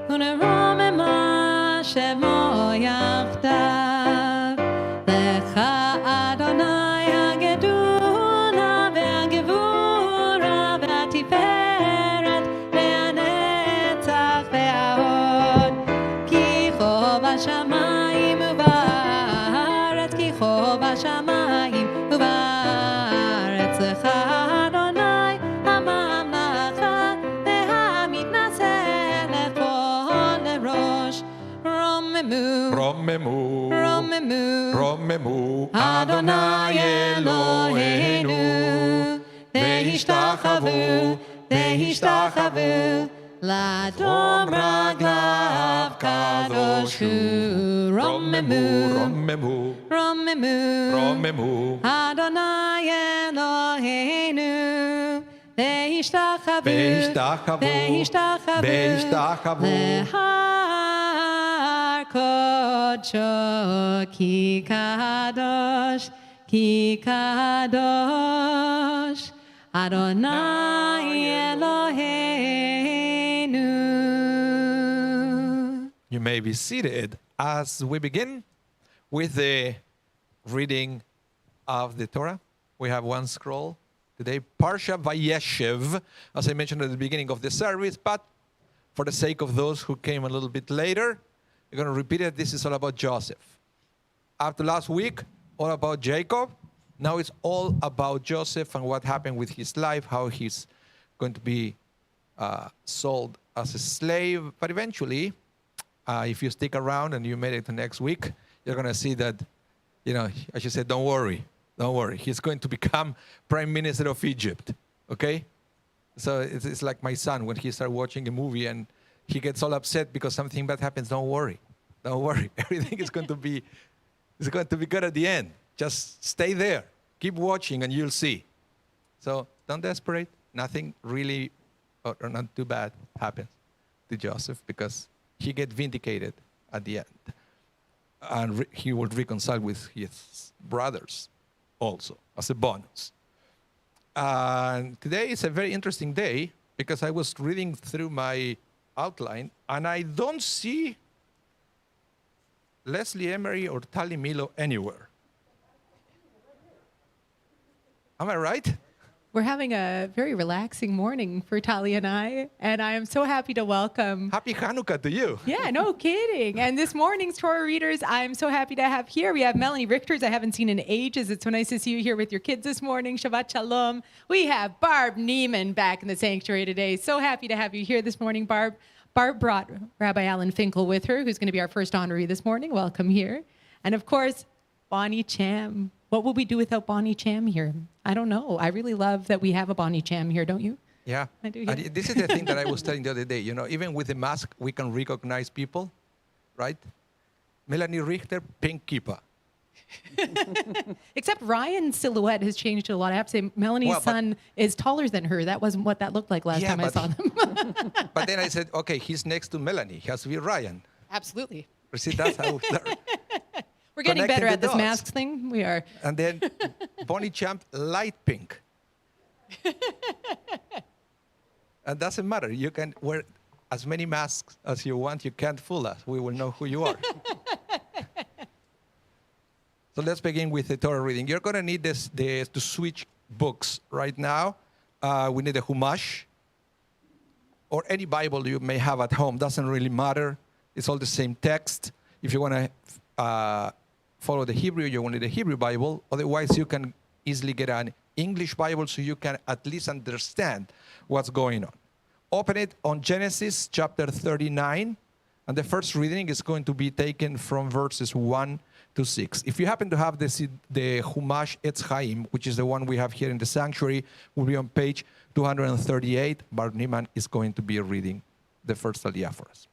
uneromema Shemo yachdav. Lecha Adonai hagedula ve'hagevura ve'atiferet ve'anetzach ve'ahod. Ki chov hashamayim u'ba'aretz, ki chov hashamayim u'ba'aretz. Lecha Adonai hamamlacha ve'hamitnaseh lechol lerosh. Romemu, Romemu, Romemu, Romemu, Adonai Eloheinu, Vehishtachavu, Vehishtachavu, Ladom Raglav Kadosh Hu. Romemu, Romemu, Romemu, Romemu, Adonai Eloheinu, Vehishtachavu, Vehishtachavu, Vehishtachavu, Vehishtachavu. Lehar Kodsho Ki Kadosh, Ki Kadosh, Adonai Eloheinu. You may be seated as we begin with the reading of the Torah. We have one scroll today, Parsha Vayeshev, as I mentioned at the beginning of the service, but for the sake of those who came a little bit later, we're going to repeat it. This is all about Joseph. After last week, all about Jacob. Now it's all about Joseph and what happened with his life, how he's going to be sold as a slave. But eventually, if you stick around and you made it to next week, you're going to see that, I should say, don't worry. Don't worry. He's going to become prime minister of Egypt, okay? So it's like my son when he starts watching a movie and he gets all upset because something bad happens. Don't worry. Don't worry. Everything is going to be good at the end. Just stay there. Keep watching and you'll see. So don't desperate. Nothing really or not too bad happens to Joseph because he gets vindicated at the end. And he will reconcile with his brothers also as a bonus. And today is a very interesting day because I was reading through my outline and I don't see Leslie Emery or Tali Milo anywhere. Am I right? We're having a very relaxing morning for Tali and I am so happy to welcome. Happy Hanukkah to you. Yeah, no kidding. And this morning's Torah readers, I'm so happy to have here. We have Melanie Richters, I haven't seen in ages. It's so nice to see you here with your kids this morning. Shabbat Shalom. We have Barb Neiman back in the sanctuary today. So happy to have you here this morning, Barb. Barb brought Rabbi Alan Finkel with her, who's going to be our first honoree this morning. Welcome here. And of course, Bonnie Cham. What would we do without Bonnie Cham here? I don't know. I really love that we have a Bonnie Cham here, don't you? Yeah. I do, And yeah. this is the thing that I was telling the other day. Even with the mask, we can recognize people, right? Melanie Richter, pink kippah. Except Ryan's silhouette has changed a lot. I have to say, Melanie's Well, but- son is taller than her. That wasn't what that looked like last Yeah, time I but- saw them. But then I said, okay, he's next to Melanie. He has to be Ryan. Absolutely. You see, that's how. We're getting Connecting better the at this dots. masks thing. We are. And then Bonnie Champ, light pink. And doesn't matter. You can wear as many masks as you want. You can't fool us. We will know who you are. So let's begin with the Torah reading. You're going to need to switch books right now. we need a Humash, or any Bible you may have at home. Doesn't really matter. It's all the same text. If you want to follow the Hebrew, you will need a Hebrew Bible. Otherwise, you can easily get an English Bible so you can at least understand what's going on. Open it on Genesis chapter 39, and the first reading is going to be taken from verses 1 to 6. If you happen to have the Humash Etz Chaim, which is the one we have here in the sanctuary, will be on page 238. Barb Niemann is going to be reading the first Aliyah for us.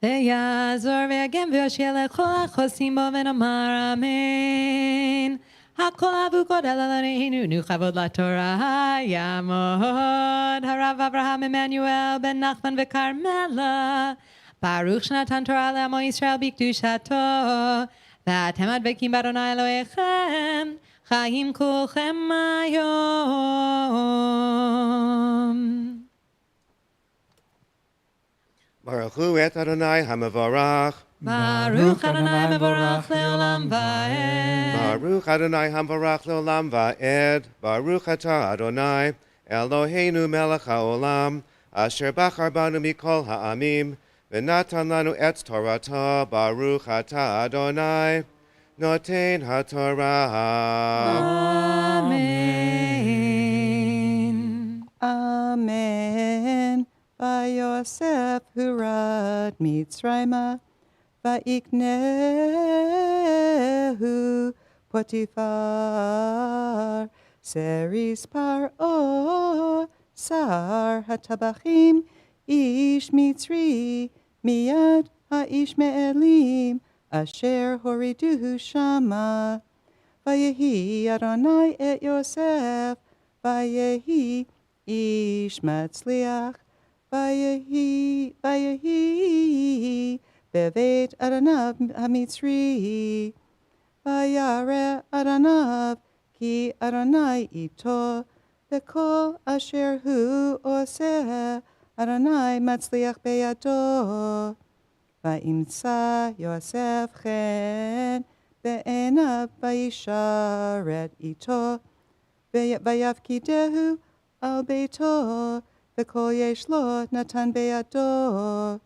ויעזור ויגן ויושיע לכל החוסים בו ונאמר אמן. הכל אבו גודל עלינו נכבוד לתורה יעמוד. הרב אברהם עמנואל בן נחמן וכרמלה. ברוך שנתן תורה לעמו ישראל בקדושתו. ואתם הדבקים באדוני אלוהיכם. חיים כולכם היום. Baruch hu et Adonai HaMevorach. Baruch Adonai mevorach leolam va'ed. Baruch Adonai HaMevorach leolam va'ed. Baruch atah Adonai Eloheinu melech haolam. Asher bachar banu mikol ha'amim. V'natan lanu et Torato. Baruch atah Adonai Noten HaTorah. Amen. Amen. Vayeshev hurad Mitzrayma, va'iknehu Potifar, seris paro, sar hatabachim, ish Mitzri, miyad ha'ishme'elim, asher horiduhu shama. Vayehi Adonai et Yosef, vayehi ish matzliach, Vayehi bevet Adanav hamitzri. Vayare Adanav ki Adonai ito. V'kol asher hu oseh Adonai matzliach beyado. Va'imsa Yosef chen be'enav vayisharet ito. Vayavkidehu al beito. V'kol yesh lo natan be'ado.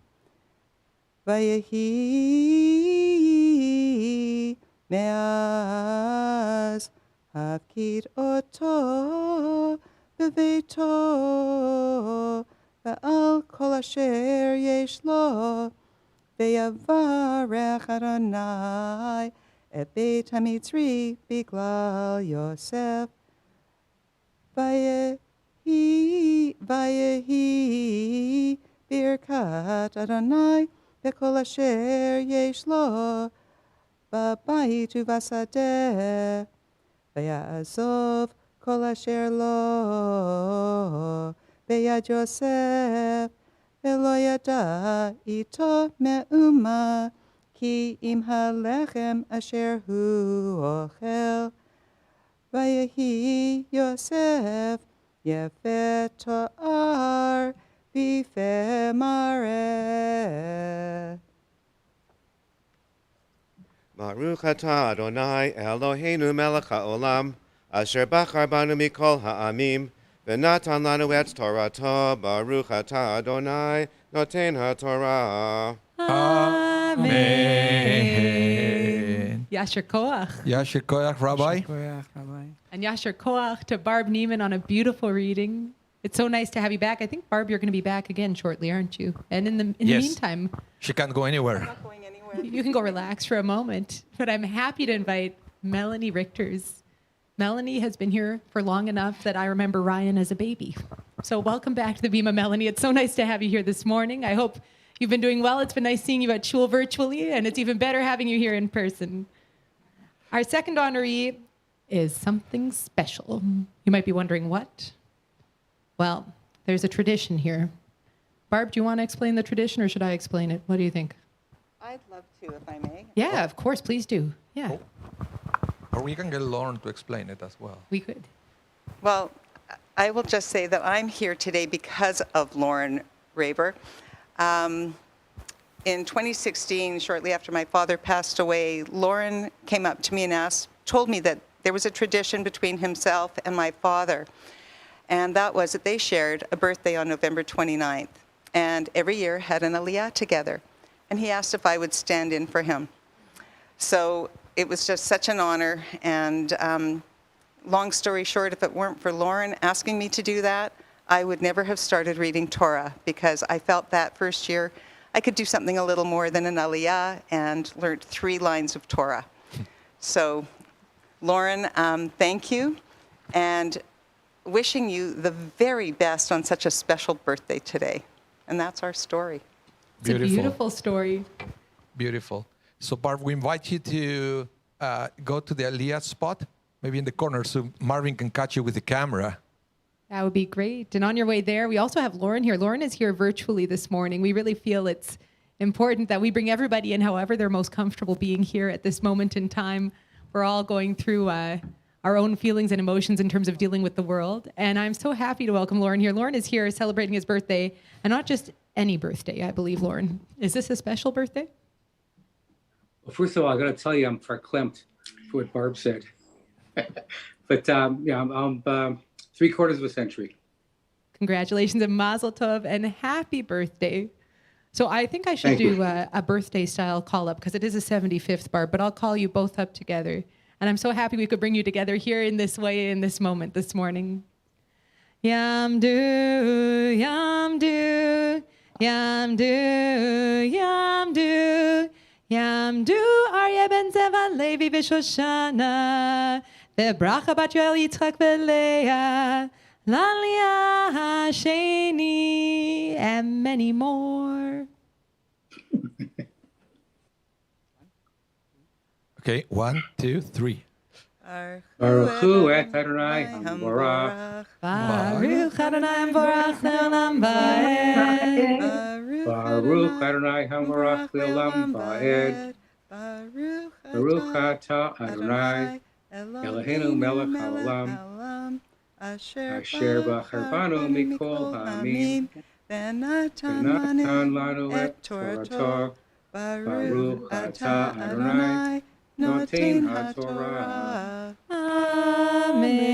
Vayehi me'az havkid oto beveto ve'al kol asher yesh lo ve'yavarech Adonai et beit hamitzri biglal Yosef Vayehi birkat Adonai v'kol asher yesh lo b'bayit u'vasadeh v'ya'azov kol asher lo b'yad Yosef v'lo yada ito me'uma ki im halechem asher hu ochel Vayehi Yosef Yefet To'ar V'Fe Mareh. Baruch atah Adonai Eloheinu melech haolam. Asher bachar banu mikol ha'amim. V'natan lanu et Torato. Baruch atah Adonai Noten HaTorah. Amen. Yasher Koach. Yasher Koach, Rabbi. And Yasher Koach to Barb Niemann on a beautiful reading. It's so nice to have you back. I think, Barb, you're going to be back again shortly, aren't you? And in the Yes. meantime, She can't go anywhere. Not going anywhere. you can go relax for a moment. But I'm happy to invite Melanie Richters. Melanie has been here for long enough that I remember Ryan as a baby. So welcome back to the Bima, Melanie. It's so nice to have you here this morning. I hope you've been doing well. It's been nice seeing you at Shul virtually, and it's even better having you here in person. Our second honoree is something special. You might be wondering what? Well, there's a tradition here. Barb, do you want to explain the tradition, or should I explain it? What do you think? I'd love to, if I may. Yeah, of course, please do. Yeah, Or we can get Lauren to explain it as well. we could. Well, I will just say that I'm here today because of Lauren Rabah. In 2016, shortly after my father passed away, Lauren came up to me and told me that there was a tradition between himself and my father. And that was that they shared a birthday on November 29th. And every year had an aliyah together. And he asked if I would stand in for him. So it was just such an honor. And long story short, if it weren't for Lauren asking me to do that, I would never have started reading Torah, because I felt that first year I could do something a little more than an aliyah and learned 3 lines of Torah. So, Lauren, thank you, and wishing you the very best on such a special birthday today. And that's our story. It's a beautiful story. Beautiful. So, Barb, we invite you to go to the aliyah spot, maybe in the corner, so Marvin can catch you with the camera. That would be great. And on your way there, we also have Lauren here. Lauren is here virtually this morning. We really feel it's important that we bring everybody in however they're most comfortable being here at this moment in time. We're all going through our own feelings and emotions in terms of dealing with the world. And I'm so happy to welcome Lauren here. Lauren is here celebrating his birthday, and not just any birthday, I believe, Lauren. Is this a special birthday? Well, first of all, I got to tell you, I'm verklempt for what Barb said. But yeah, I'm 3/4 of a century. Congratulations and mazel tov and happy birthday. So I think I should do a birthday style call up, because it is a 75th, Barb, but I'll call you both up together. And I'm so happy we could bring you together here in this way, in this moment this morning. Yamdu, yamdu, yamdu, yamdu, yamdu, Aryeh ben Zeva Levi v'Shoshana, v'bracha bat Yoel Yitzchak v'Leah, L'Aliyah Hasheni, and many more. Okay, 1, 2, 3. Baruch Hu et Adonai Hamborach. Baruch Adonai Hamborach le'olam va'ed. Baruch Adonai Hamborach le'olam va'ed. Baruch atah Adonai Eloheinu melech haolam. Asher bachar banu mikol ha'amim. V'natan lanu et Torato. Baruch atah Adonai Noten HaTorah. Amen.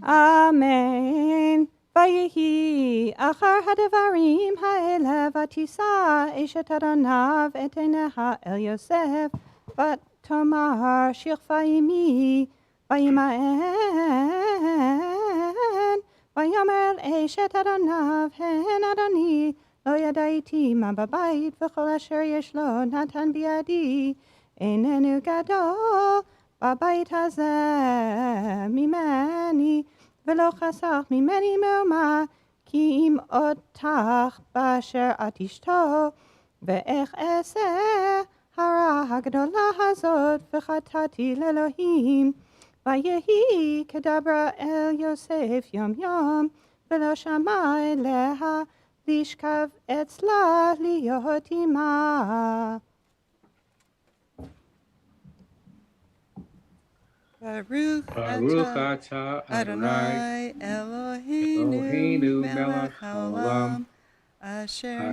Amen. Vayehi achar hadavarim ha'ele vatisa eshet Adonav et eineha el Yosef vat tomar shirfa imi vayimaen vayomer el eshet Adonav hen Adoni lo yadaiti ma babayit v'chol asher yesh lo natan biadi einenu gadol babayit hazeh mimeni ולא חסך ממני מאומה, כי אם אותך באשר את אשתו, ואיך אעשה הרע הגדולה הזאת, וחטאתי לאלוהים, ויהי כדברה אל יוסף יום יום, ולא שמע אליה לשכב אצלה להיות עמה. Baruch atah Adonai Eloheinu melech haolam, asher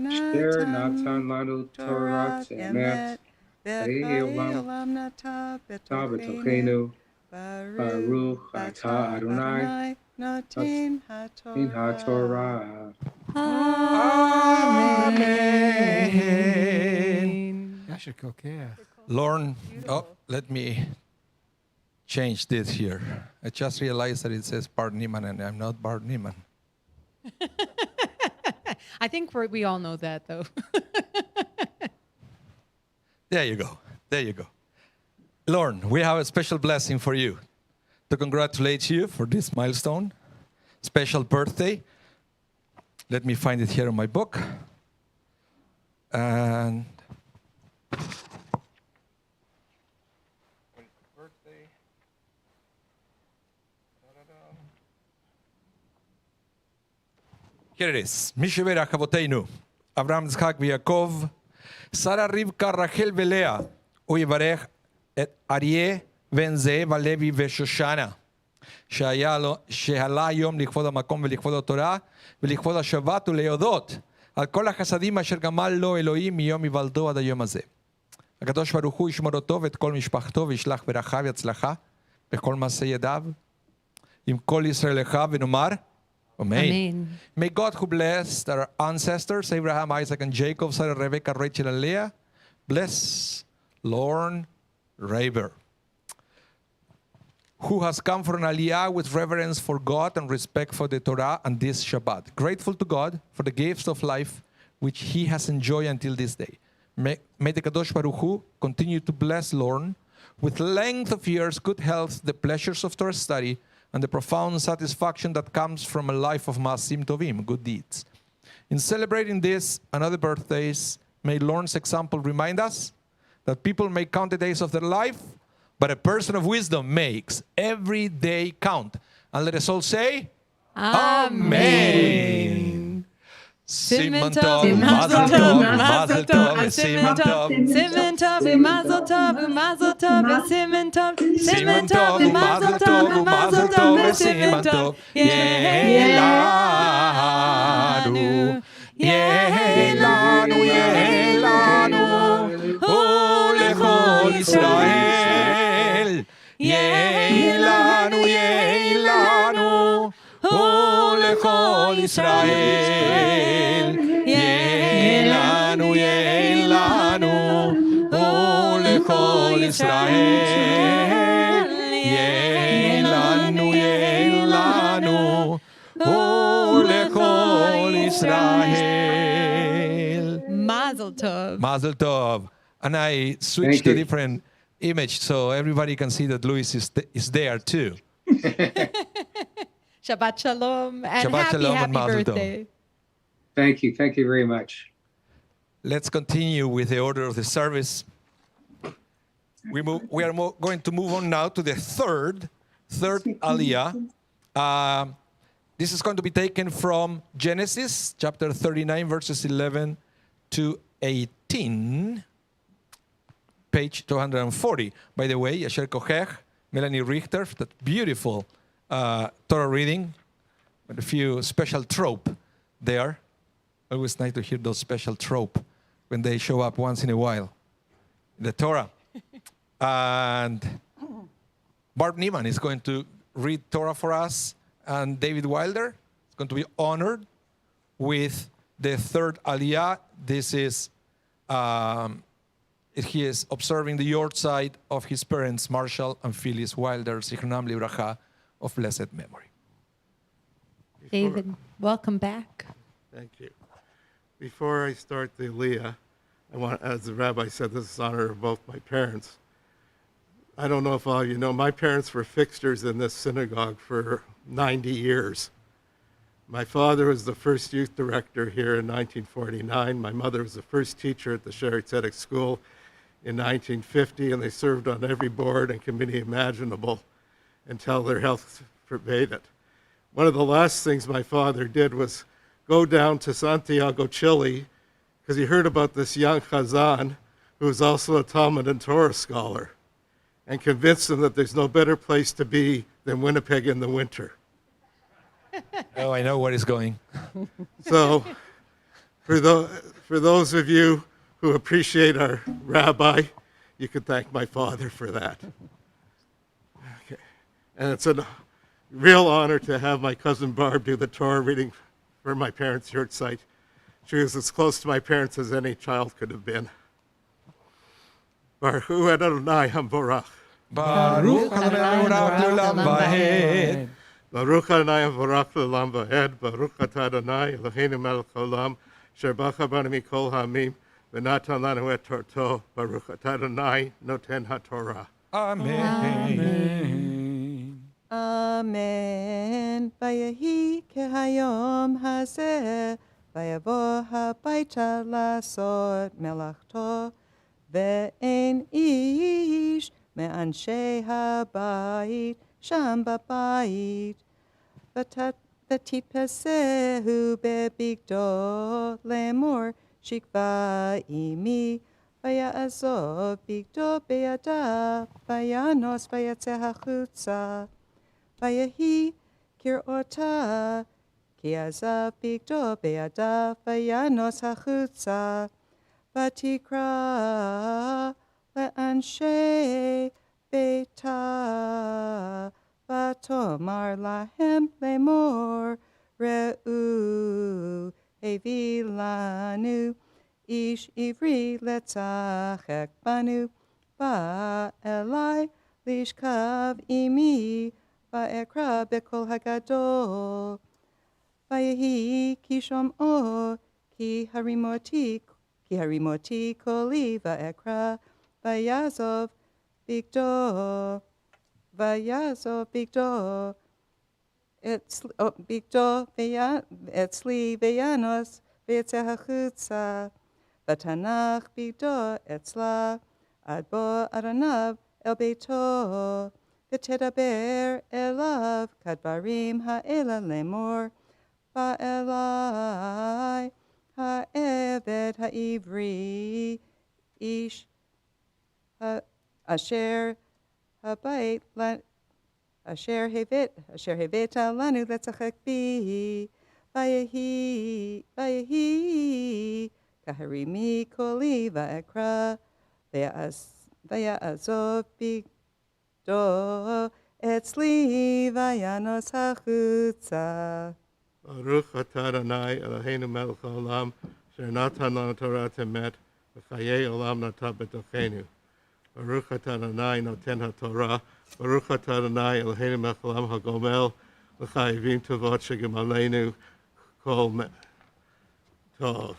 natan lanu Torat Torat emet, v'olam nata betochenu. Baruch atah Adonai noten HaTorah. Amen. Lauren, let me change this here. I just realized that it says Bart Niemann, and I'm not Bart Niemann. I think we all know that, though. There you go. There you go. Lauren, we have a special blessing for you to congratulate you for this milestone, special birthday. Let me find it here in my book. And here it is. Misheverach Avoteinu, Abraham, Yitzchak, Yaakov, Sarah, Rivka, Rachel, Leah, Uyevarech, et Aryeh, Ben Zev, Levi, Veshoshana, שעלה היום לכבוד המקום ולכבוד התורה ולכבוד השבת ולהודות על כל החסדים אשר גמל לו אלוהים מיום היוולדו עד היום הזה. הקדוש ברוך הוא ישמור אותו ואת כל משפחתו וישלח ברכה והצלחה בכל מעשה ידיו. Im kol Yisrael echa v'nomar, Amen. Amen. May God who blessed our ancestors, Abraham, Isaac, and Jacob, Sarah, Rebecca, Rachel, and Leah, bless Lorne Raber, who has come for an aliyah with reverence for God and respect for the Torah and this Shabbat. Grateful to God for the gifts of life which he has enjoyed until this day. May the Kadosh Baruch Hu continue to bless Lorne with length of years, good health, the pleasures of Torah study, and the profound satisfaction that comes from a life of Maasim Tovim, good deeds. In celebrating this and other birthdays, may Lorne's example remind us that people may count the days of their life, but a person of wisdom makes every day count. And let us all say, Amen. Simon Tov, Mazel Tov, Mazel Tov, Simon Tov, Simon Tov, Mazel Tov, Mazel Tov, Simon Tov, Simon Tov, Mazel Tov, Mazel Tov, Simon Tov, Yehelanu, Yehelanu, Yehelanu, Lechol Israel, Yehelanu, Yehelanu, Lechol Israel, Yehelanu, Yehelanu, Lechol Israel, Yehelanu, Yehelanu, Lechol Israel. Mazel tov. Mazel tov. And I switched to a different image so everybody can see that Luis is there too. Shabbat Shalom and Shabbat happy, Shalom and happy Mazel tov. birthday. Thank you. Thank you very much. Let's continue with the order of the service. We are going to move on now to the third aliyah. This is going to be taken from Genesis chapter 39, verses 11 to 18, page 240. By the way, Yasher Kochech, Melanie Richter, that beautiful Torah reading with a few special trope there. Always nice to hear those special trope when they show up once in a while in the Torah. And Barb Neiman is going to read Torah for us, and David Wilder is going to be honored with the third aliyah. This is, he is observing the yortzeit of his parents, Marshall and Phyllis Wilder, Zichronam Livracha, of blessed memory. David, welcome back. Thank you. Before I start the aliyah, I want, as the rabbi said, this is in honor of both my parents. I don't know if all of you know, my parents were fixtures in this synagogue for 90 years. My father was the first youth director here in 1949. My mother was the first teacher at the Shaarey Zedek School in 1950, and they served on every board and committee imaginable until their health forbade it. One of the last things my father did was go down to Santiago, Chile, because he heard about this young Chazan who was also a Talmud and Torah scholar, and convinced him that there's no better place to be than Winnipeg in the winter. Oh, I know where it's going. So for those of you who appreciate our rabbi, you can thank my father for that. Okay. And it's a real honor to have my cousin Barb do the Torah reading for my parents' church site. She was as close to my parents as any child could have been. Baruch Hu Adonai Hamvorach. Baruch Adonai Hamvorach L'olam Vaed. Baruch Adonai Hamvorach L'olam Vaed. Baruch Atah Adonai Eloheinu melech haolam. Asher bacha banu mikol ha'amim. V'natan lanu et torto. Baruch Atah Adonai Noten HaTorah. Amen. Amen. Vayehi kehayom hazeh. Vayavo habayta lasot melachto. Ve'en ish me'anshei habayit sham babayit. V'titpasehu bebigdo lemor shikva imi. Vayazov bigdo beyada. Vayanos vayatzeh hachutza. Vayehi kirota. Kiazav bigdo beyada. Vayanos hachutza. Vatikra le'anshei beita Vatomar lahem lemor, Re'u hevi lanu, Ish ivri letzachek banu, Ba elai lishkav imi, Va'ekra bekol hagadol, Vayehi kishom o, ki harimoti koli, Va'ekra, Vayazov bigdo, bigdo, etzli veyanos, ve'etzeh hachutza, Vatanach bigdo etzla, adbo aranav el beito, v'tedaber elav, kadbarim ha'ela lemor, ba'elai ha'eved ha'ivri, ish asher habait asher heveta lanu letzachek bi, vayehi kaharimi koli va'ekra, va'azov bigdo etzli vayanos hachutza. Baruch atah Adonai Eloheinu melech haolam, asher natan lanu Torah temet, v'chayei olam natan b'tochenu. Baruch atah Adonai noten haTorah, Baruch atah Adonai Eloheinu melech haolam hagomel, l'chayivim tovot shegemalenu kol tov.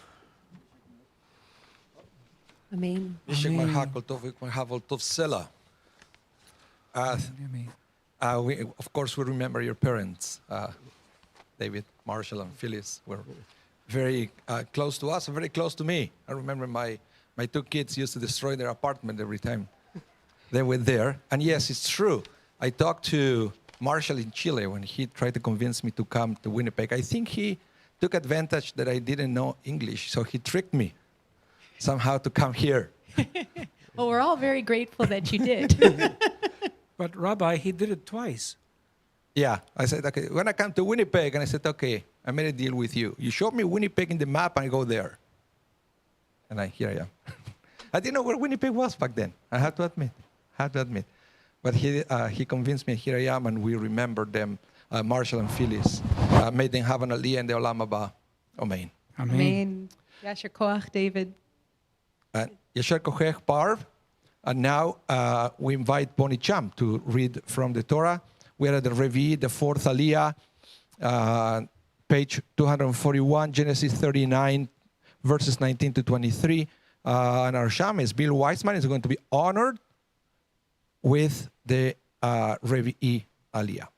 Amen. Yishek Marhakol Tov, Marhavol Tov Sela. Of course, we remember your parents, David, Marshall, and Phyllis were very close to us and very close to me. I remember my two kids used to destroy their apartment every time they were there. And yes, it's true. I talked to Marshall in Chile when he tried to convince me to come to Winnipeg. I think he took advantage that I didn't know English, so he tricked me somehow to come here. Well, we're all very grateful that you did. But Rabbi, he did it twice. Yeah, I said, okay, when I come to Winnipeg, and I said, okay, I made a deal with you. You show me Winnipeg in the map, and I go there. And here I am. I didn't know where Winnipeg was back then. I have to admit. But he convinced me, here I am, and we remembered them, Marshall and Phyllis. Made them have an aliyah in the Olam Haba. Amen. Amen. Yasher Koach, David. Yasher Koach, Barb. And now we invite Bonnie Cham to read from the Torah. We are at the Revi, the fourth aliyah, page 241, Genesis 39, verses 19 to 23. And our Sham is Bill Weissman is going to be honored with the Revi aliyah.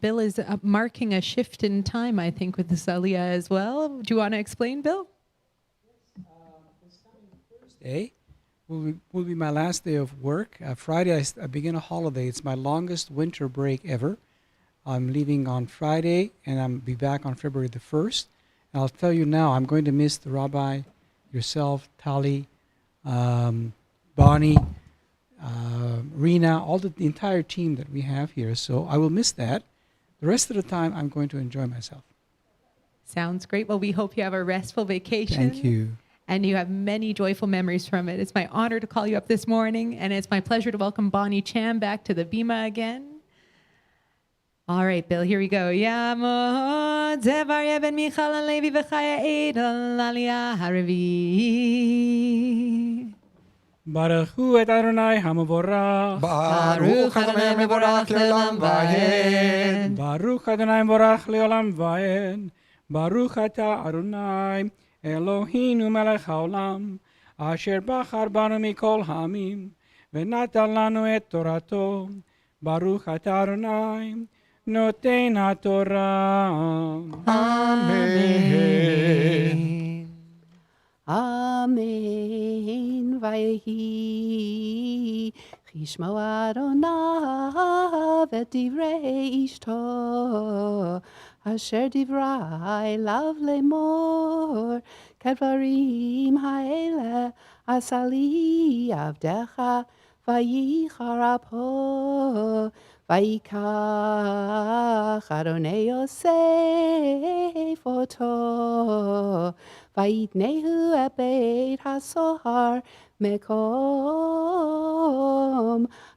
Bill is marking a shift in time, I think, with this aliyah as well. Do you want to explain, Bill? This coming Thursday will be my last day of work. Friday, I begin a holiday. It's my longest winter break ever. I'm leaving on Friday, and I'll be back on February the 1st. And I'll tell you now, I'm going to miss the rabbi, yourself, Tali, Bonnie, Rena, all the entire team that we have here. So I will miss that. The rest of the time, I'm going to enjoy myself. Sounds great. Well, we hope you have a restful vacation. Thank you. And you have many joyful memories from it. It's my honor to call you up this morning, and it's my pleasure to welcome Bonnie Cham back to the Bima again. All right, Bill, here we go. Yamod Zevar ben Michal Levi v'Chaya Edel Aliyah Haravi. Baruch hu et Adonai Hamavorach. Baruch Adonai Mevorach Leolam Vayed. Baruch Adonai Mevorach Leolam Vayed. Baruch Ata Adonai Eloheinu melech haolam, asher bachar banu mikol ha'amim, v'natan lanu et torato. Baruch ata Adonai noten haTorah. Amen. Amen. Vayehi chishmo Adonai et divrei ishto. Asher divrai lav lemor, kadvarim ha'ele asali avdecha vayicharapo, ויקח אדוני יוסף אותו, ויתנהו את בית הסוהר מקום,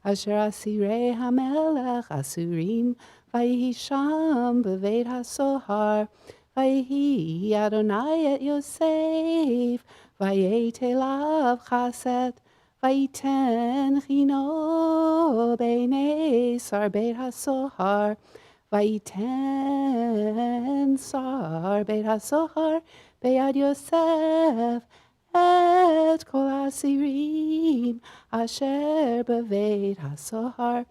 אשר אסירי המלך אסורים, ויהי שם בבית הסוהר. ויהי אדוני את יוסף, ויית אליו חסד, ויתן חינו בעיני שר בית הסוהר, ויתן שר בית הסוהר ביד יוסף את כל האסירים אשר בבית הסוהר,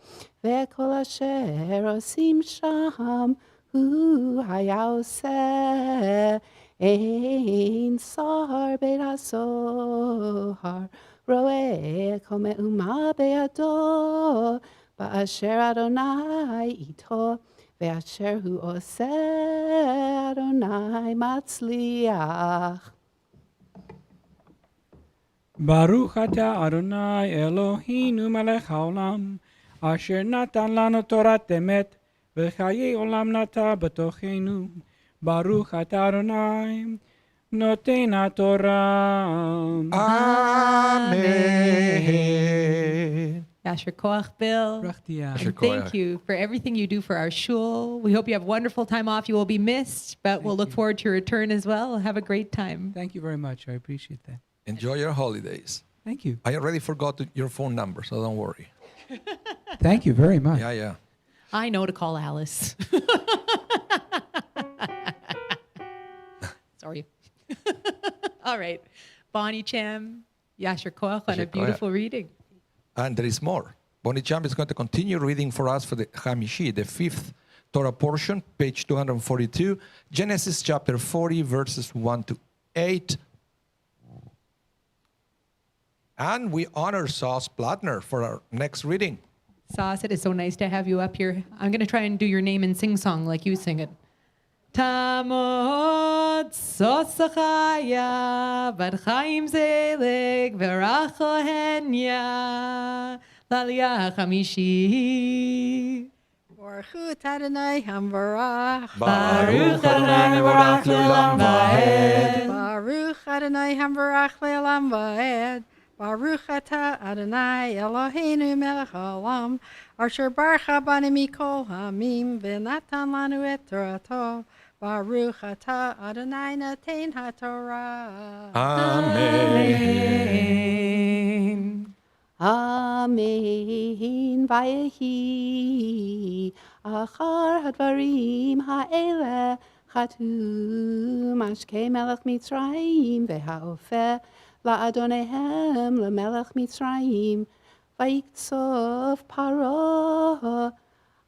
ואת כל אשר עושים שם הוא היה עושה. אין שר בית הסוהר רואה כל מהומה בידו, באשר אדוני איתו, ואשר הוא עושה אדוני מצליח. ברוך אתה אדוני אלוהינו מלך העולם, אשר נתן לנו תורת אמת, וחיי עולם נטע בתוכנו. ברוך אתה אדוני נותן התורה. Amen. Yasher Koach, Bill. Rachtia. Yasher And thank Koach. you for everything you do for our shul. We hope you have a wonderful time off. You will be missed, but we'll look forward to your return as well. Have a great time. Thank you very much. I appreciate that. Enjoy your holidays. Thank you. I already forgot your phone number, so don't worry. Thank you very much. Yeah. I know to call Alice. Sorry. All right. Bonnie Cham, Yasher Koach on Yasher a beautiful reading. And there is more. Bonnie Champ is going to continue reading for us for the Hamishi, the fifth Torah portion, page 242, Genesis chapter 40, verses 1 to 8. And we honor Sauce Plattner for our next reading. Sas, it is so nice to have you up here. I'm going to try and do your name in sing-song like you sing it. Tamod Sosachaya Vat Chaim Zedek Veracho Henya Lalia Chamishi. Baruch Adonai Hamvarach. Baruch Adonai Mevorach Le'olam Va'ed. Baruch Adonai Hamvarach Le'olam Va'ed. Baruch Ata Adonai Eloheinu Melech Haolam, Asher Barucha Banu Mikol Hamim V'natan Lanu Et Torato. Baruch Ata Adonai Noten HaTorah. Amen. Amen. Vayehi achar hadvarim ha'ele chatu mashke melech Mitzrayim ve'ha'ofeh la'adonehem lemelech Mitzrayim vayiktsov paro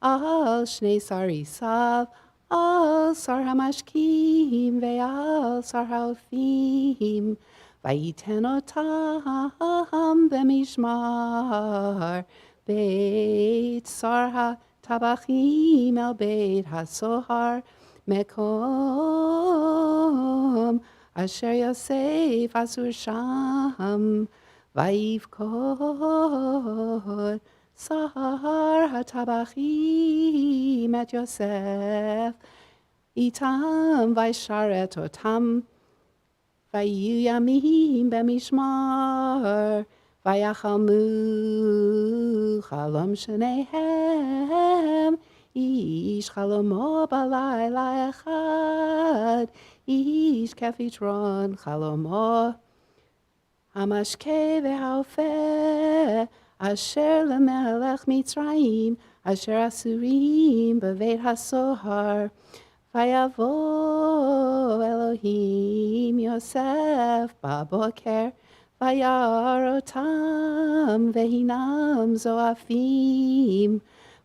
al shnei sarisav al sar hamashkim ve'al sar ha'ofim vayiten otam b'mishmar beit sar ha'tabachim el beit ha'sohar mekom asher Yosef asur sham vayivkod sar ha'tabachim et Yosef itam vaysharet otam vayu yamim b'mishmar vayachalmu chalom shnehem ish chalomo balayla echad ish kefitron chalomo hamashke v'haofeh asher lemelech Mitzrayim asher asurim b'veit hasohar vayavo Elohim Yosef baboker vayarotam vehinam zoafim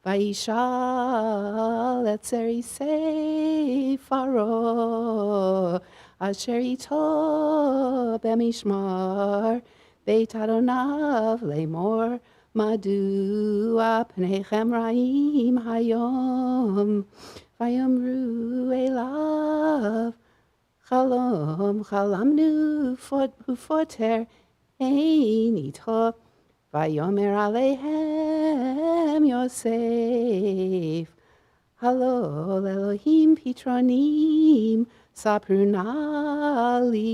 vayishal et zerisei faro asher ito b'mishmar beit adonav lemor madu apnechem ra'im hayom vayomru elav chalom chalamnu ufoter ein ito Vayomer Alehem Yosef. Halol Elohim Pitronim Saprunali.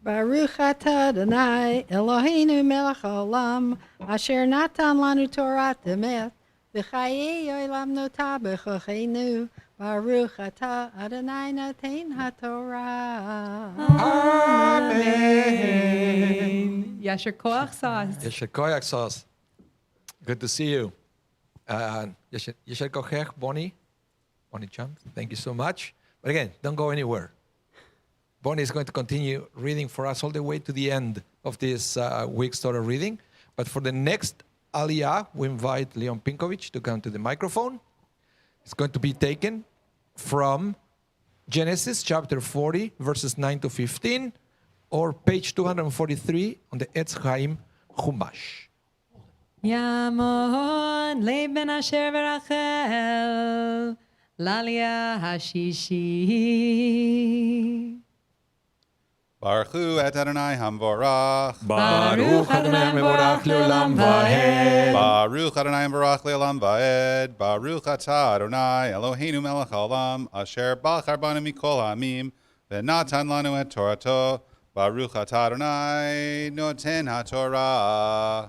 Baruch atah Adonai Eloheinu melech haolam asher natan lanu Torah emet v'chayei olam notah b'chochenu. Baruch atah Adonai noten haTorah. Amen. Yasher koach sas. Yesher koach sas. Good to see you. Yesher koach, Bonnie Champ. Thank you so much. But again, don't go anywhere. Bonnie is going to continue reading for us all the way to the end of this week's Torah reading. But for the next Aliyah, we invite Leon Pinkovich to come to the microphone. It's going to be taken from Genesis chapter 40, verses 9 to 15, or page 243 on the Etz Chaim Chumash. Yamon leib ben Asher v'Rachel l'Aliyah hashishi. Baruchu et Adonai Hamvorach. Baruch Adonai Mevorach Leolam Vaed. Baruch Adonai Mevorach Leolam Vaed. Baruch atah Adonai Eloheinu melech haolam asher bachar banu mikol ha'amim v'natan lanu et Torato. Baruch atah Adonai noten haTorah.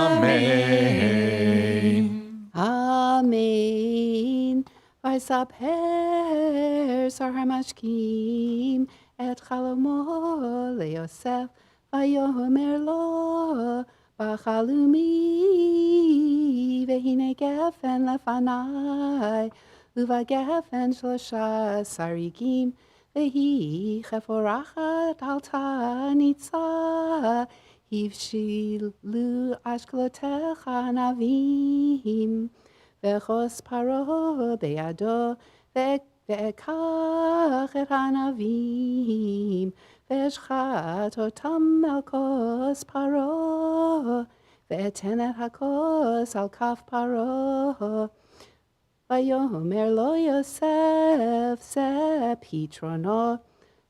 Amen. Amen. Vaysaper Sar HaMashkim et chalomo leYosef vayomer lo b'chalumi v'hine gefen lefanai uvagefen shlosha sarigim v'hi cheforachat alta nitza hivshilu ashkolotecha navim v'chos paro beyado ve'ekach et hanavim ve'eshchat otam al kos paro ve'eten et hakos al kaf paro vayomer lo Yosef ze pitrono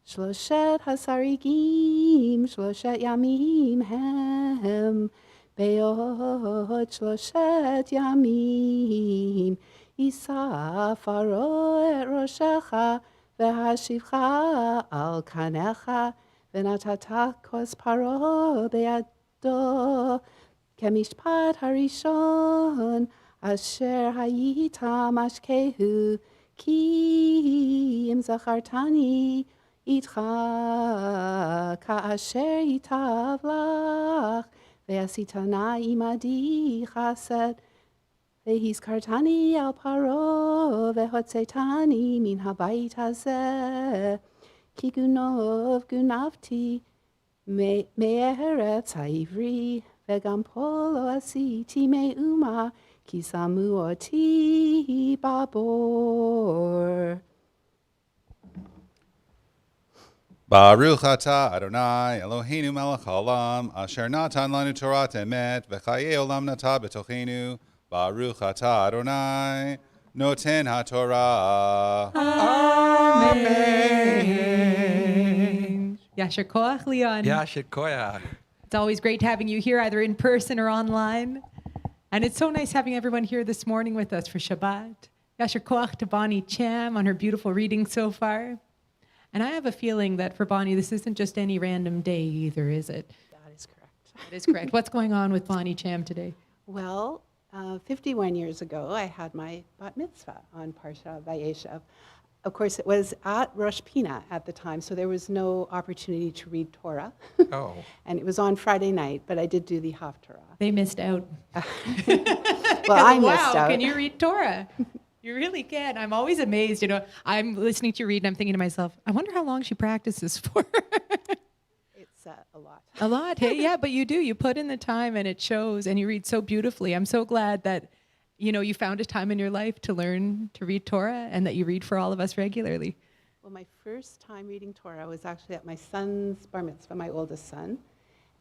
shloshet hasarigim shloshet yamim hem be'od shloshet yamim Isa faro et roshecha v'hashivcha al kanecha v'natata kos paro be'ado kemishpat harishon asher hayita mashkehu ki im zachartani itcha ka'asher yitav lach ve'asitana imadi chased Ve'hizkartani al paro ve'hotzetani min habayit hazeh ki gunov gunavti me'eretz ha'ivri ve'gam polo asiti me'uma ki samu oti babor. Baruch atah Adonai Eloheinu melech haolam asher natan lanu Torah emet v'chayei olam natah b'tochenu. Baruch atah Adonai noten haTorah. Amen. Yasher koach, Leon. Yasher koach. It's always great having you here, either in person or online. And it's so nice having everyone here this morning with us for Shabbat. Yasher koach to Bonnie Cham on her beautiful reading so far. And I have a feeling that for Bonnie, this isn't just any random day either, is it? That is correct. That is correct. What's going on with Bonnie Cham today? Well, 51 years ago, I had my bat mitzvah on Parsha Vayeshev. Of course, it was at Rosh Pina at the time, so there was no opportunity to read Torah. Oh. And it was on Friday night, but I did do the Haftarah. They missed out. Well, I missed out. Can you read Torah? You really can. I'm always amazed. I'm listening to you read and I'm thinking to myself, I wonder how long she practices for. It's a lot. A lot. Hey, yeah, but you do. You put in the time and it shows and you read so beautifully. I'm so glad that, you found a time in your life to learn to read Torah and that you read for all of us regularly. Well, my first time reading Torah was actually at my son's bar mitzvah, my oldest son.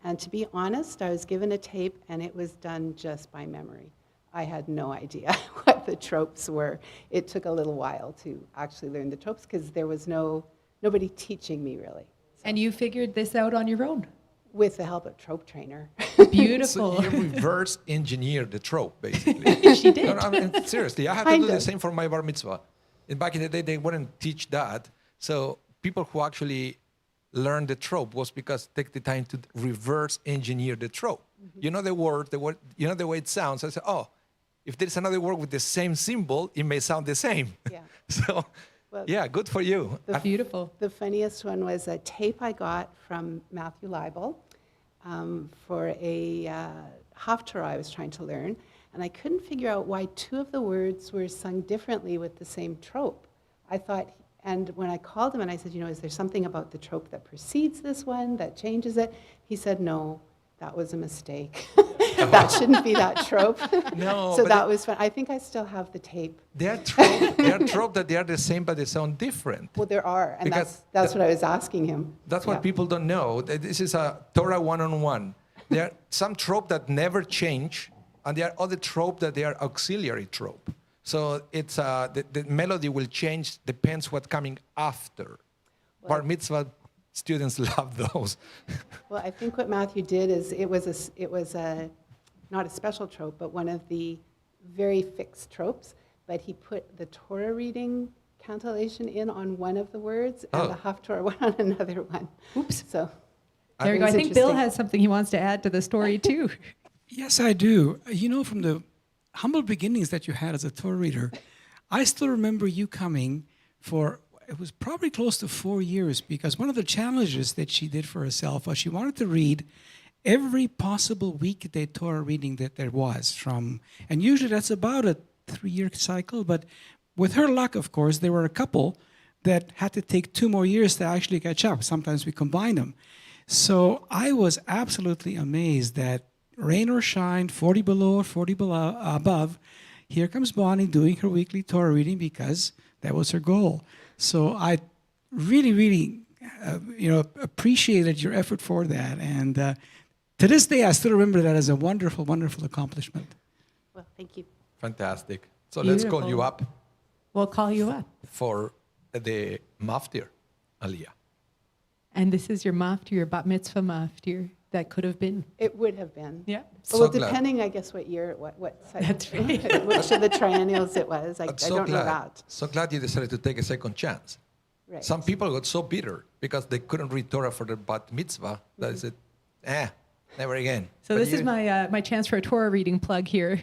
And to be honest, I was given a tape and it was done just by memory. I had no idea what the tropes were. It took a little while to actually learn the tropes because there was nobody teaching me really. And you figured this out on your own. With the help of trope trainer. Beautiful. So you reverse engineer the trope, basically. She did. No, I mean, seriously, I had to Kind do the of. same for my bar mitzvah. And back in the day, they wouldn't teach that. So people who actually learned the trope was because take the time to reverse engineer the trope. You know the word, you know the way it sounds. I said, oh, if there's another word with the same symbol, it may sound the same. Yeah. So, Well, yeah, good for you. Beautiful. The funniest one was a tape I got from Matthew Leibel for a Haftarah I was trying to learn, and I couldn't figure out why two of the words were sung differently with the same trope. I thought, and when I called him and I said, you know, is there something about the trope that precedes this one that changes it? He said, no, that was a mistake. That shouldn't be that trope. No, So but that was fun. I think I still have the tape. They are trope that they are the same, but they sound different. Well, there are, and Because that's what I was asking him. That's what Yeah. people don't know. This is a Torah one-on-one. There are some trope that never change, and there are other trope that they are auxiliary trope. So it's the melody will change, depends what's coming after. Bar mitzvah students love those. Well, I think what Matthew did is it was not a special trope, but one of the very fixed tropes. But he put the Torah reading cantillation in on one of the words, and the Haftorah one on another one. Oops. So There you go. I think Bill has something he wants to add to the story too. Yes, I do. You know, from the humble beginnings that you had as a Torah reader, I still remember you coming for, it was probably close to 4 years, because one of the challenges that she did for herself was she wanted to read every possible weekday Torah reading that there was from, and usually that's about a 3-year cycle, but with her luck, of course, there were a couple that had to take 2 more years to actually catch up. Sometimes we combine them. So I was absolutely amazed that rain or shine, 40 below or 40 above, here comes Bonnie doing her weekly Torah reading because that was her goal. So I really, really, appreciated your effort for that. And to this day, I still remember that as a wonderful, wonderful accomplishment. Well, thank you. Fantastic. So let's call you Beautiful. up We'll call you up. for the maftir, Aliyah. And this is your maftir, your bat mitzvah maftir that could have been. It would have been. Yeah. So Well, glad. depending, I guess, what year, what cycle, That's right. which of the triennials it was. I I'm don't know that. So glad you decided to take a second chance. Right. Some people got so bitter because they couldn't read Torah for their bat mitzvah that they said, never again. So But this is you- my chance for a Torah reading plug here.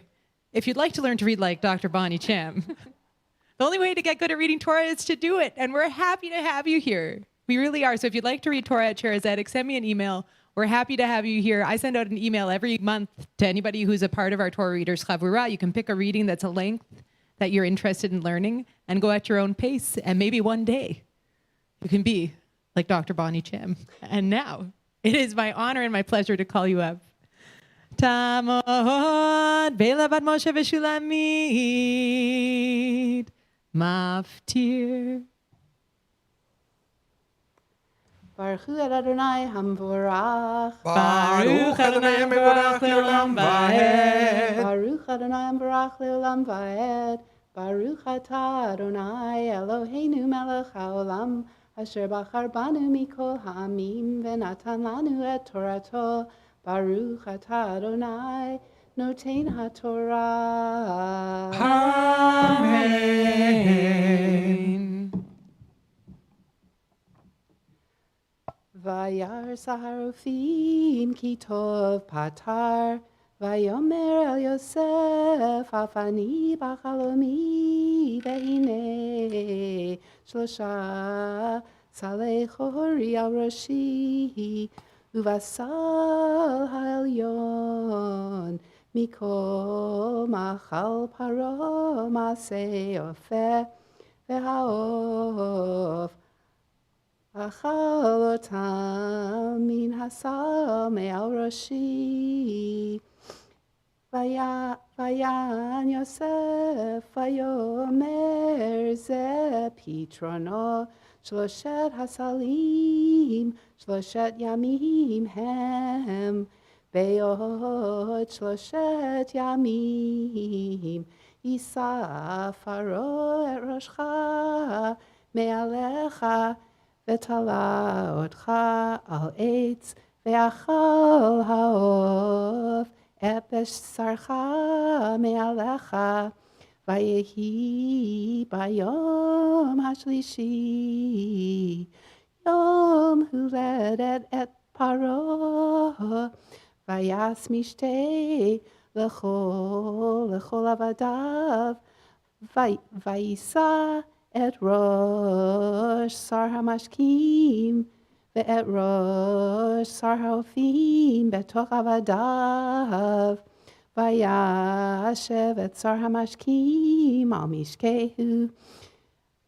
If you'd like to learn to read like Dr. Bonnie Cham, the only way to get good at reading Torah is to do it. And we're happy to have you here. We really are. So if you'd like to read Torah at Shaarey Zedek, send me an email. We're happy to have you here. I send out an email every month to anybody who's a part of our Torah Readers Chavurah. You can pick a reading that's a length that you're interested in learning and go at your own pace. And maybe one day you can be like Dr. Bonnie Cham. And now it is my honor and my pleasure to call you up. Tamod Bela Bat Moshe Veshulamid Maftir. Baruch Hu Adonai Hamvorach. Baruch Adonai Mevorach Leolam Vaed. Baruch Adonai Hamvorach Leolam Vaed. Baruch Atah Adonai Eloheinu Melech HaOlam Asher Bachar Banu Mikol Ha'amim Venatan Lanu Et Torato. Baruch Atah Adonai Noten HaTorah. Amen. Vayar Saharofim Ki Tov Patar Vayomer El Yosef Afani Bachalomi Vehine Shlosha Salei Chori Al Roshi Uvasal Ha'elyon Mikol Machal Paro Maseh Ofeh Ve'haof Achalotam min hasal me'al roshi. Vayan Yosef vayomer ze pitrono shloshet hasalim shloshet yamim hem be'od shloshet yamim Isa faro et roshcha me'alecha ותלה אותך על עץ, ואכל העוף את בשרך מעליך, ויהי ביום השלישי, יום הולדת את פרעה, ויעש משתה לכל עבדיו, ויישא את ראש שר המשקים, ואת ראש שר האופים בתוך עבדיו, וישב את שר המשקים על משקהו,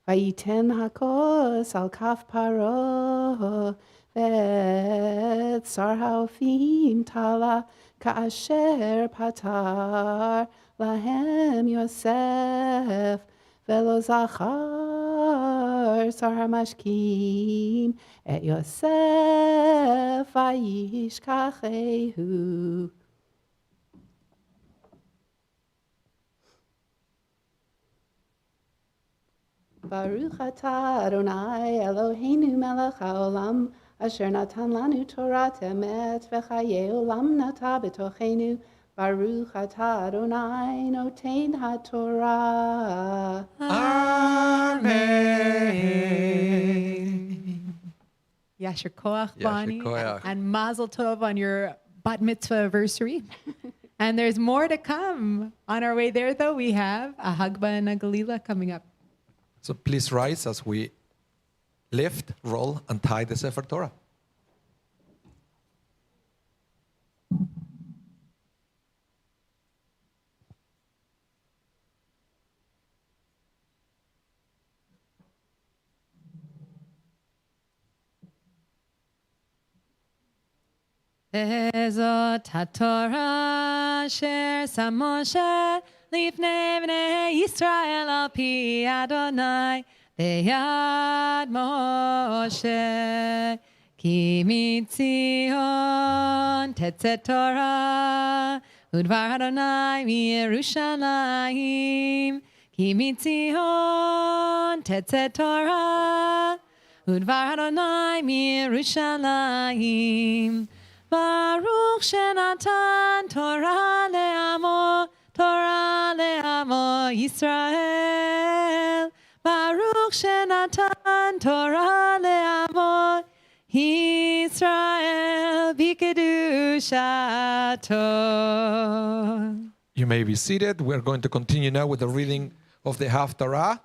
וייתן הכוס על כף פרעה, ואת שר האופים תלה, כאשר פתר להם יוסף, ולא זכר שר המשקים את יוסף, וישכחהו. ברוך אתה אדוני אלוהינו מלך העולם, אשר נתן לנו תורת אמת וחיי עולם נטע בתוכנו. ברוך אתה אדוני נותן התורה. Amen. Yasher Koach, Bonnie, Koach. and Mazel Tov on your bat mitzvah anniversary. And there's more to come. On our way there, though, we have a Hagba and a Galila coming up. So please rise as we lift, roll, and tie the Sefer Torah. Ezot HaTorah asher sam Moshe lifnei bnei Yisrael al pi Adonai beyad Moshe ki mitzion tetzet Torah udvar Adonai miYerushalayim ki mitzion tetzet Torah udvar Adonai miYerushalayim. Baruch shenatan Torah le'amo Yisrael. Baruch shenatan Torah le'amo Yisrael b'kedushato. You may be seated. We're going to continue now with the reading of the Haftarah.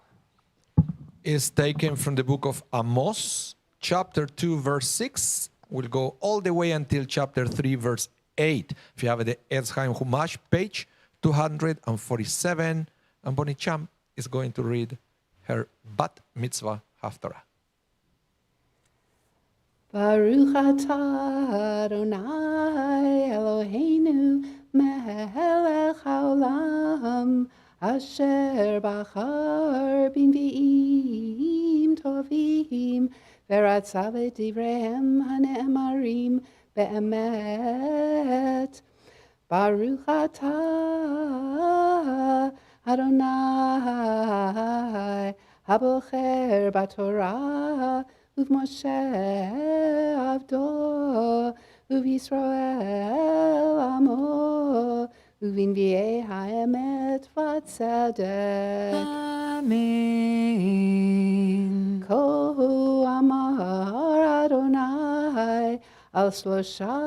It's taken from the book of Amos, chapter 2, verse 6. We'll go all the way until chapter 3, verse 8. If you have the Etz Chaim Chumash, page 247, and Bonnie Cham is going to read her Bat Mitzvah Haftarah. Baruch atah Adonai Eloheinu melech haolam, asher bachar b'nvi'im tovim, ורצה בדבריהם הנאמרים באמת. ברוך אתה אדוני הבוחר בתורה ובמשה עבדו ובישראל עמו ובנביאי האמת והצדק. Amen. כה אמר אדוני על שלושה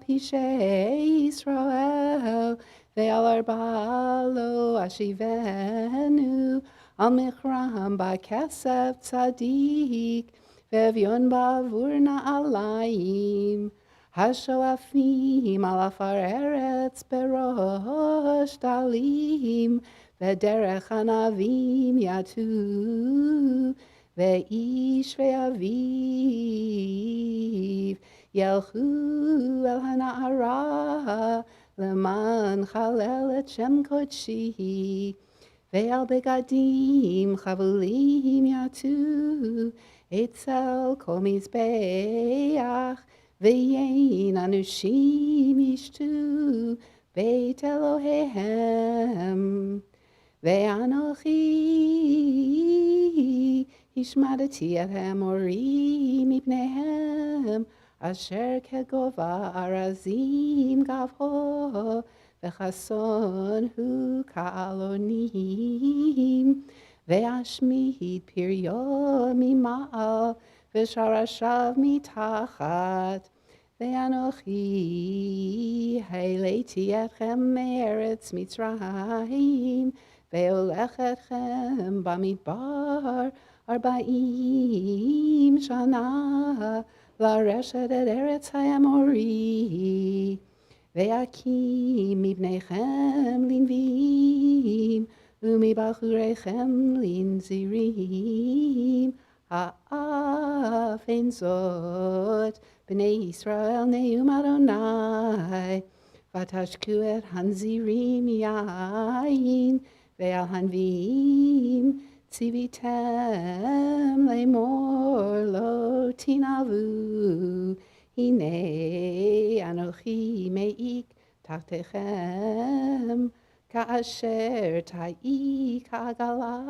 פשעי ישראל ועל ארבעה לא אשיבנו, על מכרם בכסף צדיק ואביון בעבור נעליים, השואפים על עפר ארץ בראש דלים, ודרך ענבים יטו, ואיש ואביו ילכו אל הנערה, למען חלל את שם קודשי, ועל בגדים חבולים יטו, אצל כל מזבח, ויין אנשים ישתו, בית אלוהיהם. ואנוכי השמדתי את האמורים מפניהם, אשר כגובה ארזים גבהו, וחסון הוא כעלונים. ואשמיד פריו ממעל, ושרשיו מתחת. ואנוכי העליתי אתכם מארץ מצרים, והולך אתכם במדבר 40 שנה, לרשת את ארץ האמורי. ואקים מבניכם לנביאים, ומבחוריכם לנזירים. האף אין זאת, בני ישראל נאום אדוני, ותשקו את הנזירים יין, ועל הנביאים ציוויתם לאמור לא תנאבו. הנה אנוכי מעיק תחתיכם, כאשר תאי כעגלה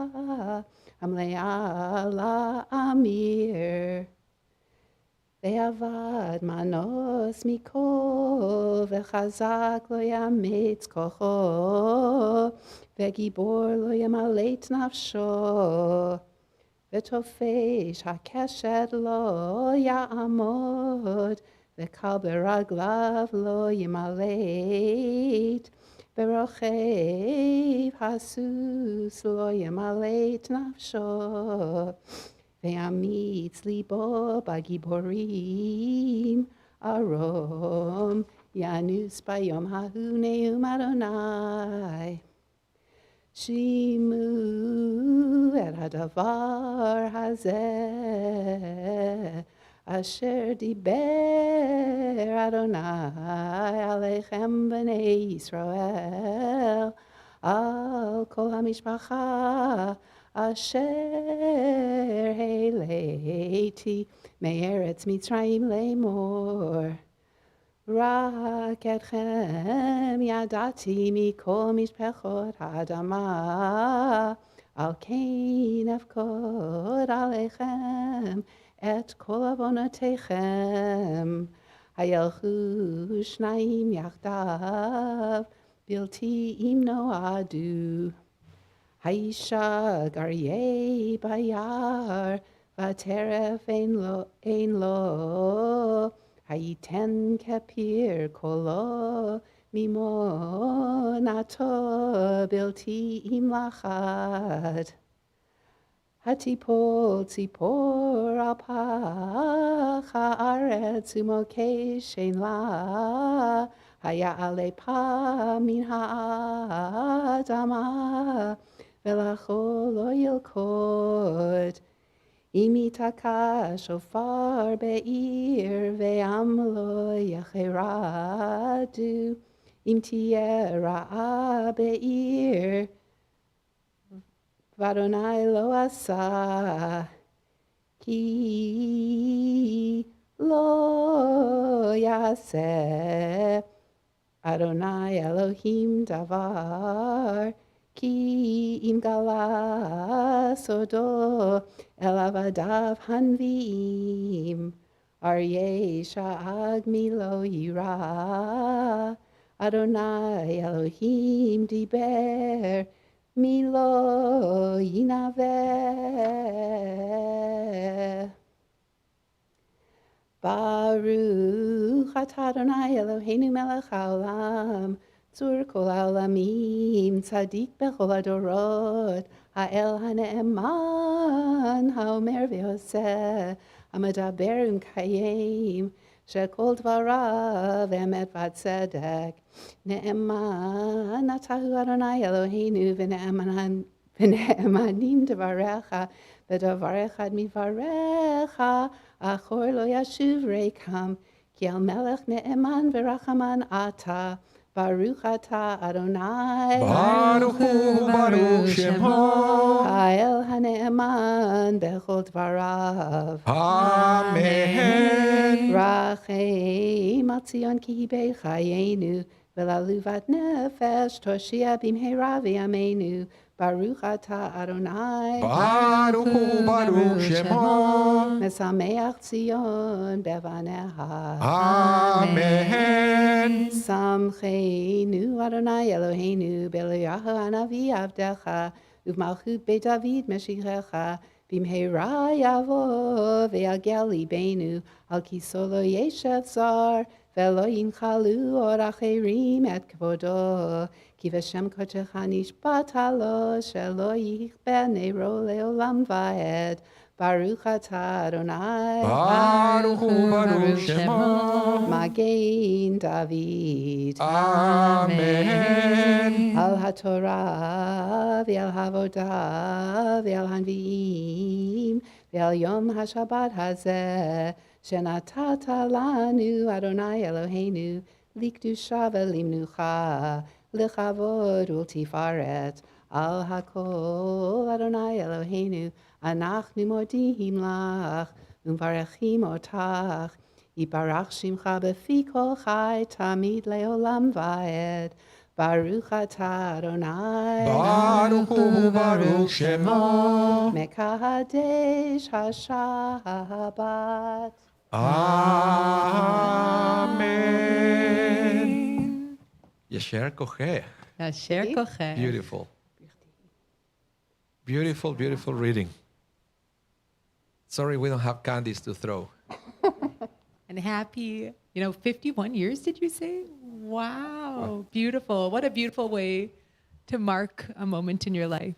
המלאה להאמיר. ועבד מנוס מכל, וחזק לא יאמץ כוחו, וגיבור לא ימלט נפשו. ותופש הקשת לא יעמוד, וקל ברגליו לא ימלט. ורוכב הסוס לא ימלט נפשו. ואמיץ ליבו בגיבורים, ארום ינוס ביום ההוא נאום אדוני. שימו את הדבר הזה, אשר דיבר אדוני עליכם בני ישראל, על כל המשפחה אשר העליתי מארץ מצרים לאמור. רק אתכם ידעתי מכל משפחות האדמה, על כן אפקוד עליכם את כל עוונותיכם. הילכו שניים יחדיו, בלתי אם נועדו. הישג אריה ביער, וטרף אין לו. הייתן כפיר קולו, ממונתו בלתי אם לחד. התיפול ציפור על פח הארץ, ומוקש אין לה. היעלה פעם מן האדמה, ולחו לא ילכוד. אם ייתקע שופר בעיר, ועם לא יחרדו. אם תהיה רעה בעיר, ואדוני לא עשה, כי לא יעשה אדוני אלוהים דבר, כי אם גלה סודו אל עבדיו הנביאים, אריה שאג מי לא יירא, אדוני אלוהים דיבר, מי לא ינבא. ברוך אתה אדוני אלוהינו מלך העולם, צור כל העולמים, צדיק בכל הדורות, האל הנאמן, האומר ועושה, המדבר ומקיים, שכל דבריו אמת וצדק. נאמן אתה הוא אדוני אלוהינו, ונאמנים דבריך, ודבר אחד מדבריך, אחור לא ישוב ריקם, כי על מלך נאמן ורחמן אתה. ברוך אתה אדוני, ברוך הוא ברוך שמו, האל הנאמן בכל דבריו. אמן. רחם על ציון כי היא בחיינו, ולעלובת נפש תושיע במהרה בימינו. Baruch atah Adonai. Baruch Hu, Baruch Shemo. Mesameach Zion bevanecha. Amen. Samcheinu Adonai Eloheinu B'Eliyahu Hanavi Avdecha U'Malchut Beit David Meshichecha B'mheira Yavo Ve'yagel Libeinu Al Kiso Lo Yeshev Zar Ve'lo Yinchalu Or Acherim Et Kvodo Ki V'Shem Kodecha Nishbat Halo Shelo Yichbe Neiro Le'olam Va'ed Baruch atah Adonai. Baruch Hu, Baruch Shemo. Magen David. Amen. Al HaTorah ve'al Havodah ve'al Hanvi'im ve'al Yom HaShabbat hazeh shenatata lanu Adonai Eloheinu likdusha ve'limnucha lechavod ultifaret al hakol Adonai Eloheinu anachnu modihim lach umvarechim otach Yiparach Shimcha B'fi Kol Chai Tamid Le'olam Va'ed Baruch atah Adonai. Baruch Hu, Baruch Shemo. Mekadesh HaShabbat. Amen. Yasher Kocheh. Asher kocheh. Beautiful. Beautiful, beautiful reading. Sorry we don't have candies to throw. And happy, 51 years, did you say? Wow, beautiful. What a beautiful way to mark a moment in your life.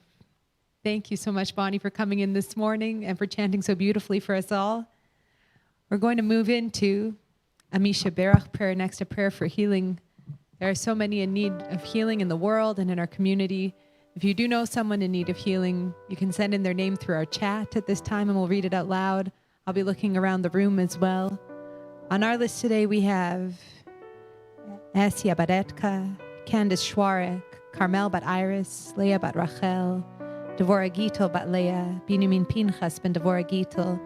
Thank you so much, Bonnie, for coming in this morning and for chanting so beautifully for us all. We're going to move into a Misha Berach prayer next, a prayer for healing. There are so many in need of healing in the world and in our community. If you do know someone in need of healing, you can send in their name through our chat at this time and we'll read it out loud. I'll be looking around the room as well. On our list today, we have Asya Baretka, Candace Schwarek, Carmel Bat Iris, Leah Bat Rachel, Devorah Gittel Bat Leah, Binyamin Pinchas Ben Devorah Gittel,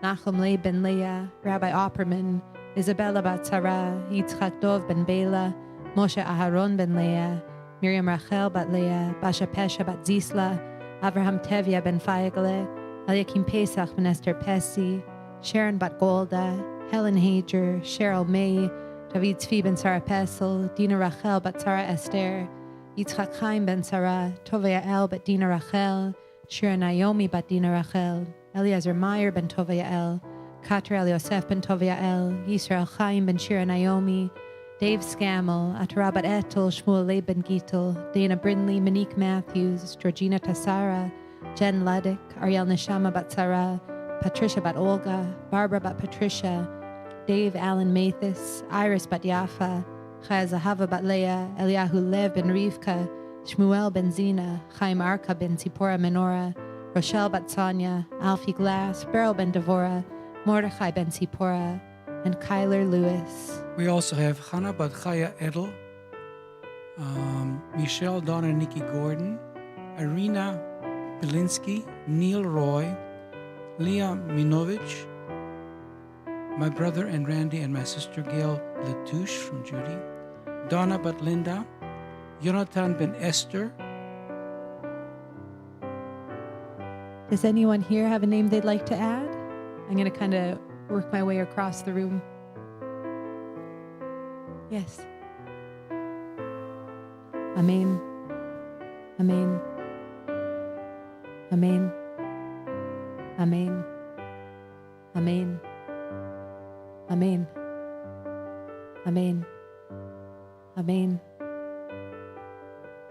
Nachum Leib Ben Leah, Rabbi Opperman, Isabella Bat Sarah, Yitzchak Dov Ben Bela, Moshe Aharon Ben Leah, Miriam Rachel Bat Leah, Basha Pesha Bat Zisla, Avraham Tevya Ben Feigele, Eliakim Pesach Ben Esther Pessi, Sharon Bat Golda, Helen Hager, Cheryl May, David Tzvi Ben Sarah Pessel, Dina Rachel Bat Sarah Esther, Yitzchak Chaim Ben Sarah, Tovia El Bat Dina Rachel, Shira Naomi Bat Dina Rachel, Eliezer Meyer Ben Tovia El, Katra El Yosef Ben Tovia El, Yisrael Chaim Ben Shira Naomi, Dave Scammell, Atara Bat Etel, Shmuel Leib Ben Gittel, Dana Brindley, Monique Matthews, Georgina Tassara, Jen Luddick, Ariel Neshama Bat Sarah, Patricia Bat Olga, Barbara Bat Patricia, Dave Allen Mathis, Iris Bat Yafa, Chaya Zahava Bat Leah, Eliyahu Lev Ben Rivka, Shmuel Ben Zina, Chaim Arka Ben Zipporah Menorah, Rochelle Bat Sonia, Alfie Glass, Beryl Ben Devorah, Mordechai Ben Zipporah, and Kyler Lewis. We also have Hannah Bat Chaya Edel, Michelle Donna Nikki Gordon, Irina Belinsky, Neil Roy, Leah Minovich, my brother and Randy and my sister Gail Latouche from Judy, Donna Bat Linda, Jonathan Ben Esther. Does anyone here have a name they'd like to add? I'm going to kind of work my way across the room. Yes. Amen. Amen. Amen. Amen. Amen. Amen. Amen. Amen.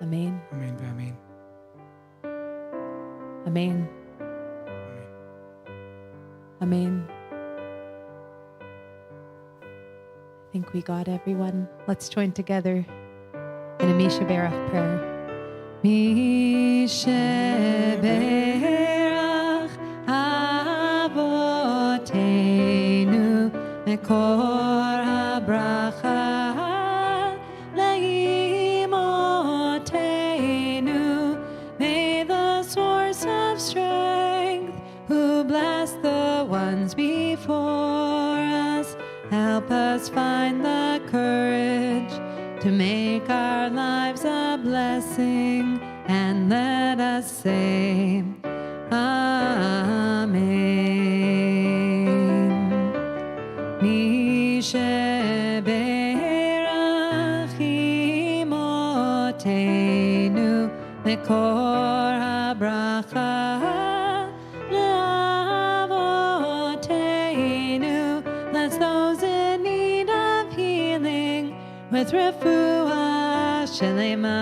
Amen. Amen. Amen. Amen. Amen. I think we got everyone. Let's join together in a Misha Berach prayer. Misha Berach Avotenu Mekor HaBracha Leimotenu. May the source of strength who bless the ones before us help us find the courage to make our lives a blessing, and let us us say, Amen. Mi sheberach imotenu mekor habracha le'avotenu. Bless those in need of healing with refuah shelema,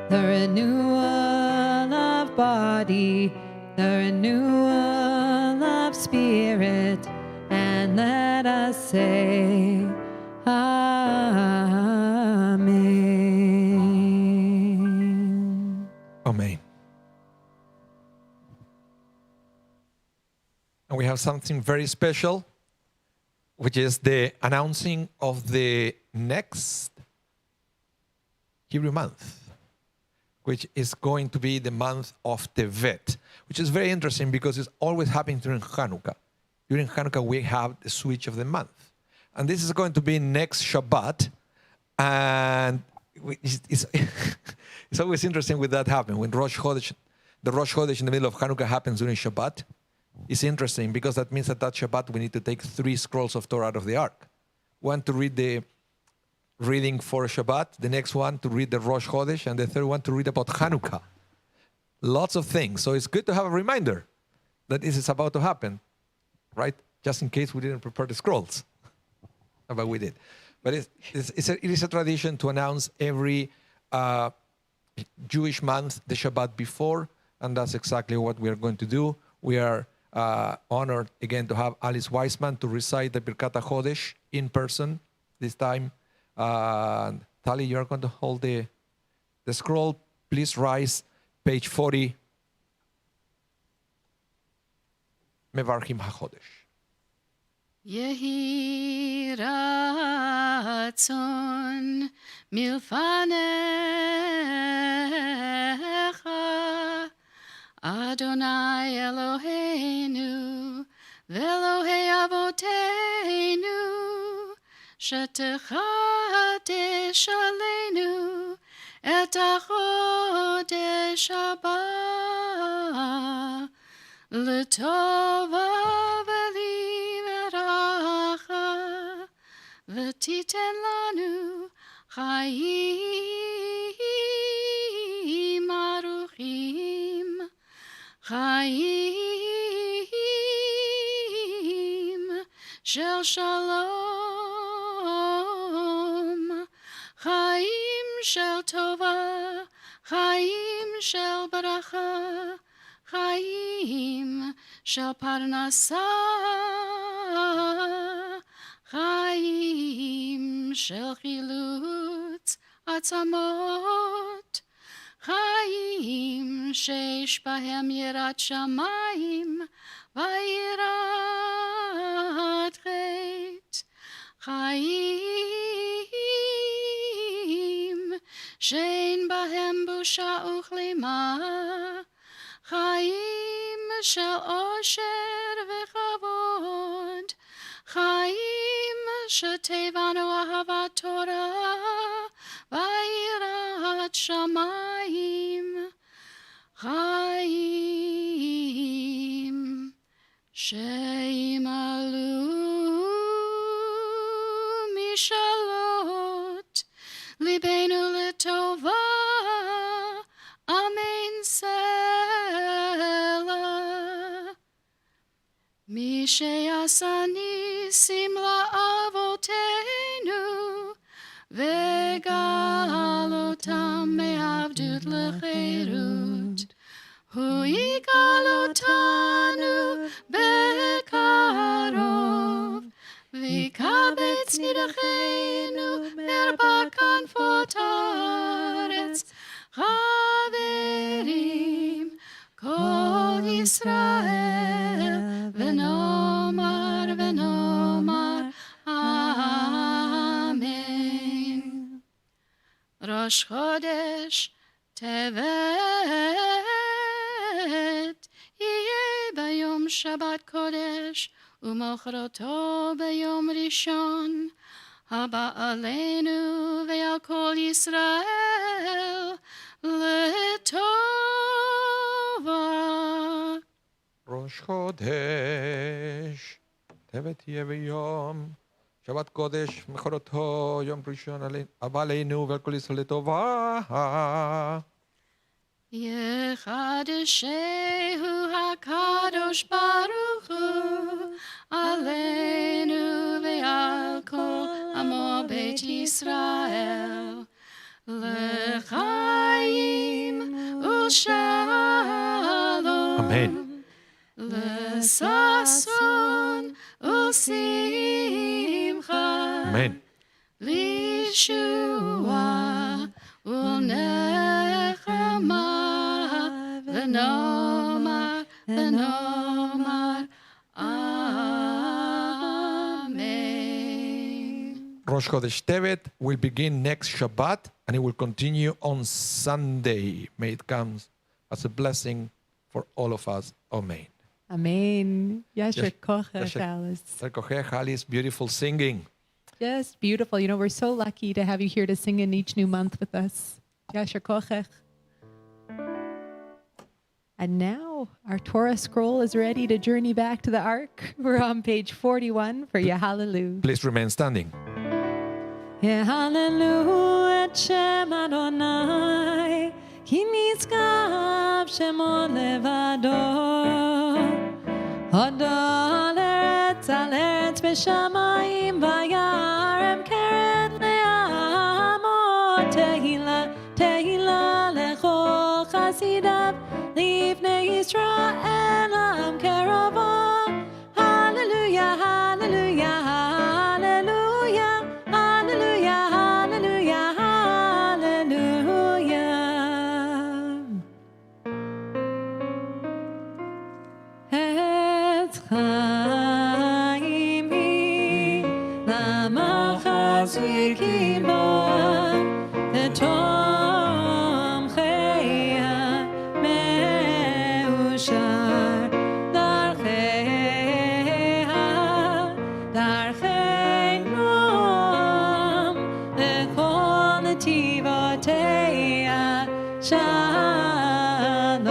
the renewal of body, the renewal of spirit, and let us say, Amen. Amen. And we have something very special, which is the announcing of the next Hebrew month, which is going to be the month of Tevet, which is very interesting because it's always happening during Hanukkah. During Hanukkah, we have the switch of the month. And this is going to be next Shabbat. And it's always interesting when that happens. When the Rosh Chodesh in the middle of Hanukkah happens during Shabbat, it's interesting because that means that Shabbat we need to take 3 scrolls of Torah out of the ark. One to read the reading for Shabbat, the next one to read the Rosh Chodesh, and the third one to read about Hanukkah. Lots of things. So it's good to have a reminder that this is about to happen, right? Just in case we didn't prepare the scrolls. But we did. But it is a tradition to announce every Jewish month the Shabbat before, and that's exactly what we are going to do. We are honored again to have Alice Weisman to recite the Birkat HaChodesh in person this time. Tali, you're going to hold the scroll. Please rise, page 40. Mevarchim HaChodesh. Yehi ratzon milfanecha Adonai Eloheinu ve'Elohei avoteinu shetechadesh aleinu et hachodesh haba l'tova v'liveracha v'titen lanu chayim aruchim Chaim shel shalom, Chaim shel tova, Chaim shel baracha, Chaim shel parnasa, Chaim shel chilutz atzamot, Chaim sheish bahem yirat shamayim vayirat chet. Chaim shein bahem busha uchlima. Chaim shel osher v'chavod. Chaim shetevanu ahavat Torah vayirat shamayim. Chaim sheimalu mishalot libenu letova. Amen Selah. Misheyasani simla avotenu vegalotam me'avdut lecherut. Hu yigalotanu bekarov v'kabetz nidachenu merbakan fotaretz. Chaverim kol Yisrael v'nomar Amen. Rosh Chodesh Tevet yeh bayom Shabbat Kodesh u'mochroto bayom Rishon haba aleinu ve'al kol Yisrael לטובה. ראש חודש, טבת יהיה ביום, שבת קודש, מחרתו, יום ראשון הבא עלינו ועל כל ישראל לטובה. יחדשהו הקדוש ברוך הוא עלינו ועל כל עמו בית ישראל לחיים ושלום. אמן. לששון ושמחה. אמן. לישועה ולנחמה ונאמר amen. Rosh Chodesh Tevet will begin next Shabbat and it will continue on Sunday. May it come as a blessing for all of us. Amen. Amen. Yasher kochach, Yasher- Alice. Kochach, Alice, beautiful singing. Just beautiful. You know, we're so lucky to have you here to sing in each new month with us. Yasher kochach. And now our Torah scroll is ready to journey back to the Ark. We're on page 41 for Yehallelu. Please remain standing. יהללו את שם אדוני, כי נשגב שמו לבדו. הודו על ארץ בשמיים, וירם כרת לעמו. תהילה, תהילה לכל חסידיו, לבני ישראל עם קרבו. הללויה, הללויה, הללויה. Hallelujah, hallelujah, hallelujah. Et chaimi lamachazrikim bo tetom cheya meushar darcheha darcheinu lechol netivoteya shalom.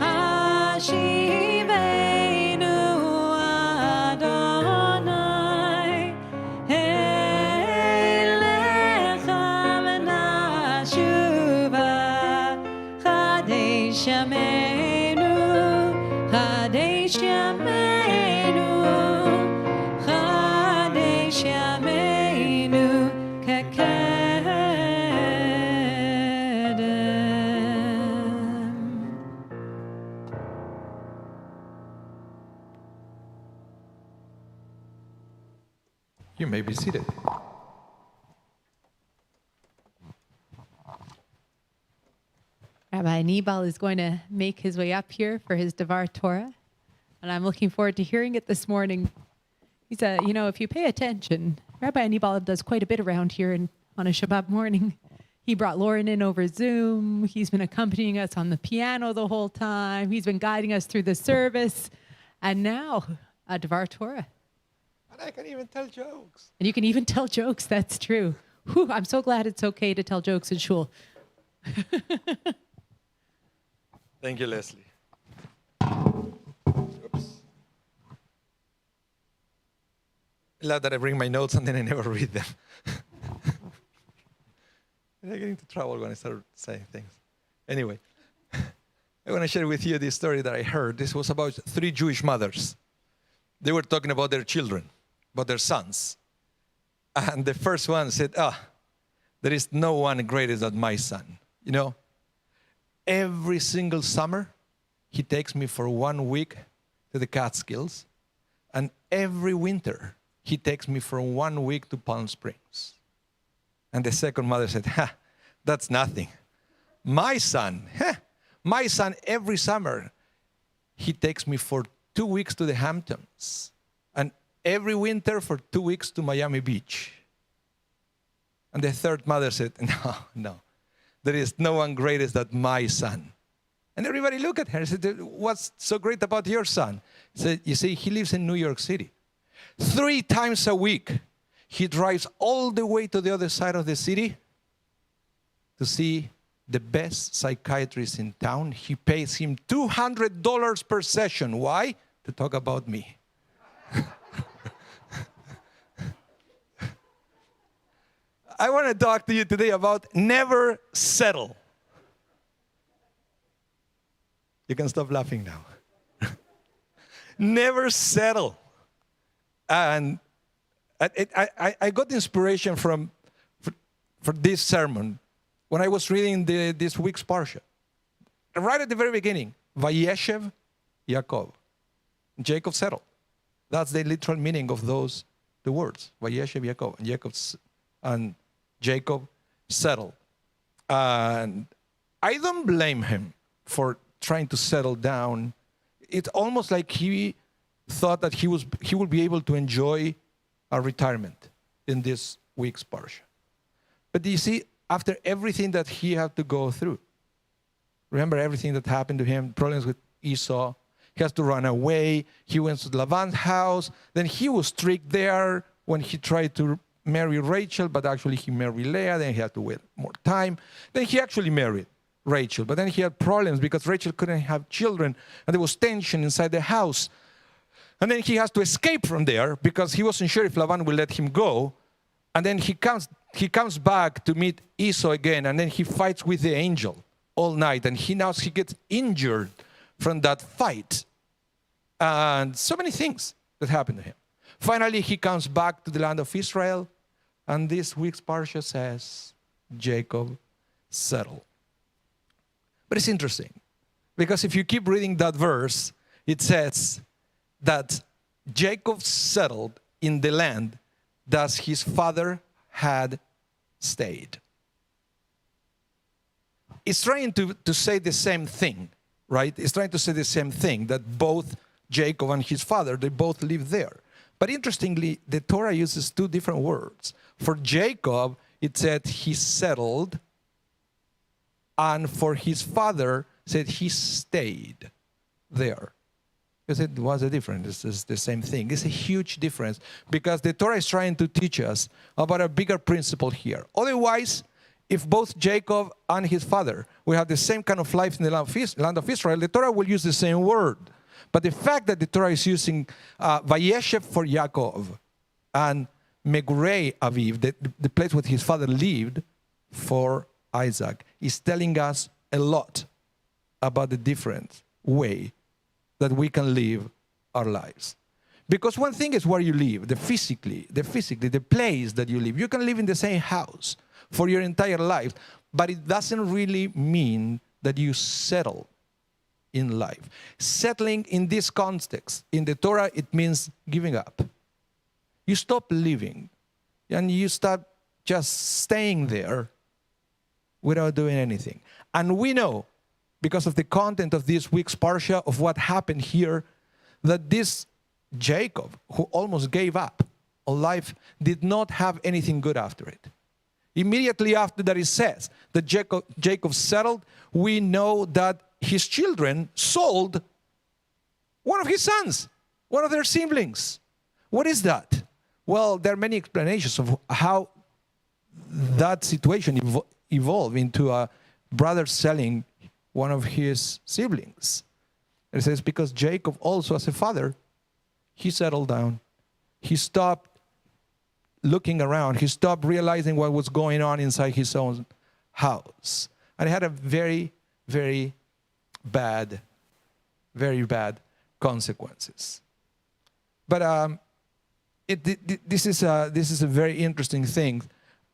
Hashivenu Adonai elecha v'nashuva. Chadesh yameinu, Chadesh yameinu, Chadesh yameinu kekedem. You may be seated. Rabbi Nibal is going to make his way up here for his Devar Torah, and I'm looking forward to hearing it this morning. He's if you pay attention, Rabbi Nibal does quite a bit around here on a Shabbat morning. He brought Lauren in over Zoom. He's been accompanying us on the piano the whole time. He's been guiding us through the service. And now, a Devar Torah. And I can even tell jokes. And you can even tell jokes. That's true. Whew, I'm so glad it's okay to tell jokes in shul. Thank you, Leslie. Oops. Glad that I bring my notes and then I never read them. I get into trouble when I start saying things. Anyway, I want to share with you this story that I heard. This was about 3 Jewish mothers. They were talking about their children, about their sons. And the first one said, there is no one greater than my son. You know, every single summer, he takes me for 1 week to the Catskills. And every winter, he takes me for 1 week to Palm Springs. And the second mother said, that's nothing. My son, every summer, he takes me for 2 weeks to the Hamptons. And every winter for 2 weeks to Miami Beach. And the third mother said, no, there is no one greater than my son. And everybody looked at her and said, what's so great about your son? He said, you see, he lives in New York City. 3 times a week, he drives all the way to the other side of the city to see the best psychiatrist in town. He pays him $200 per session. Why? To talk about me. I want to talk to you today about never settle. You can stop laughing now. Never settle. And I got inspiration for this sermon when I was reading this week's parsha. Right at the very beginning, Vayeshev, Yaakov. Jacob settled. That's the literal meaning of those two words. Vayeshev, Yaakov. And Jacob settled. And I don't blame him for trying to settle down. It's almost like he thought that he would be able to enjoy a retirement in this week's parsha. But you see, after everything that he had to go through, remember everything that happened to him, problems with Esau, he has to run away, he went to Laban's house, then he was tricked there when he tried to marry Rachel, but actually he married Leah, then he had to wait more time. Then he actually married Rachel, but then he had problems because Rachel couldn't have children, and there was tension inside the house. And then he has to escape from there because he wasn't sure if Laban will let him go. And then he comes back to meet Esau again, and then he fights with the angel all night, and he gets injured from that fight. And so many things that happen to him. Finally, he comes back to the land of Israel, and this week's parsha says, Jacob settled. But it's interesting, because if you keep reading that verse, it says that Jacob settled in the land that his father had stayed. It's trying to say the same thing, right? It's trying to say the same thing, that both Jacob and his father, they both lived there. But interestingly, the Torah uses two different words. For Jacob, it said he settled, and for his father, it said he stayed there. Because it was a difference. It's the same thing. It's a huge difference because the Torah is trying to teach us about a bigger principle here. Otherwise, if both Jacob and his father will have the same kind of life in the land of Israel, the Torah will use the same word. But the fact that the Torah is using Vayeshev for Yaakov and Megurei Aviv, the place where his father lived, for Isaac, is telling us a lot about the different way that we can live our lives. Because one thing is where you live, the place that you live. You can live in the same house for your entire life, but it doesn't really mean that you settle in life. Settling in this context, in the Torah, it means giving up. You stop living, and you start just staying there without doing anything. And we know, because of the content of this week's parsha, of what happened here, that this Jacob, who almost gave up on life, did not have anything good after it. Immediately after that, it says that Jacob settled. We know that his children sold one of his sons, one of their siblings. What is that? Well, there are many explanations of how that situation evolved into a brother selling one of his siblings. It says because Jacob also, as a father, he settled down. He stopped looking around. He stopped realizing what was going on inside his own house. And it had a very, very bad consequences. But this is a very interesting thing,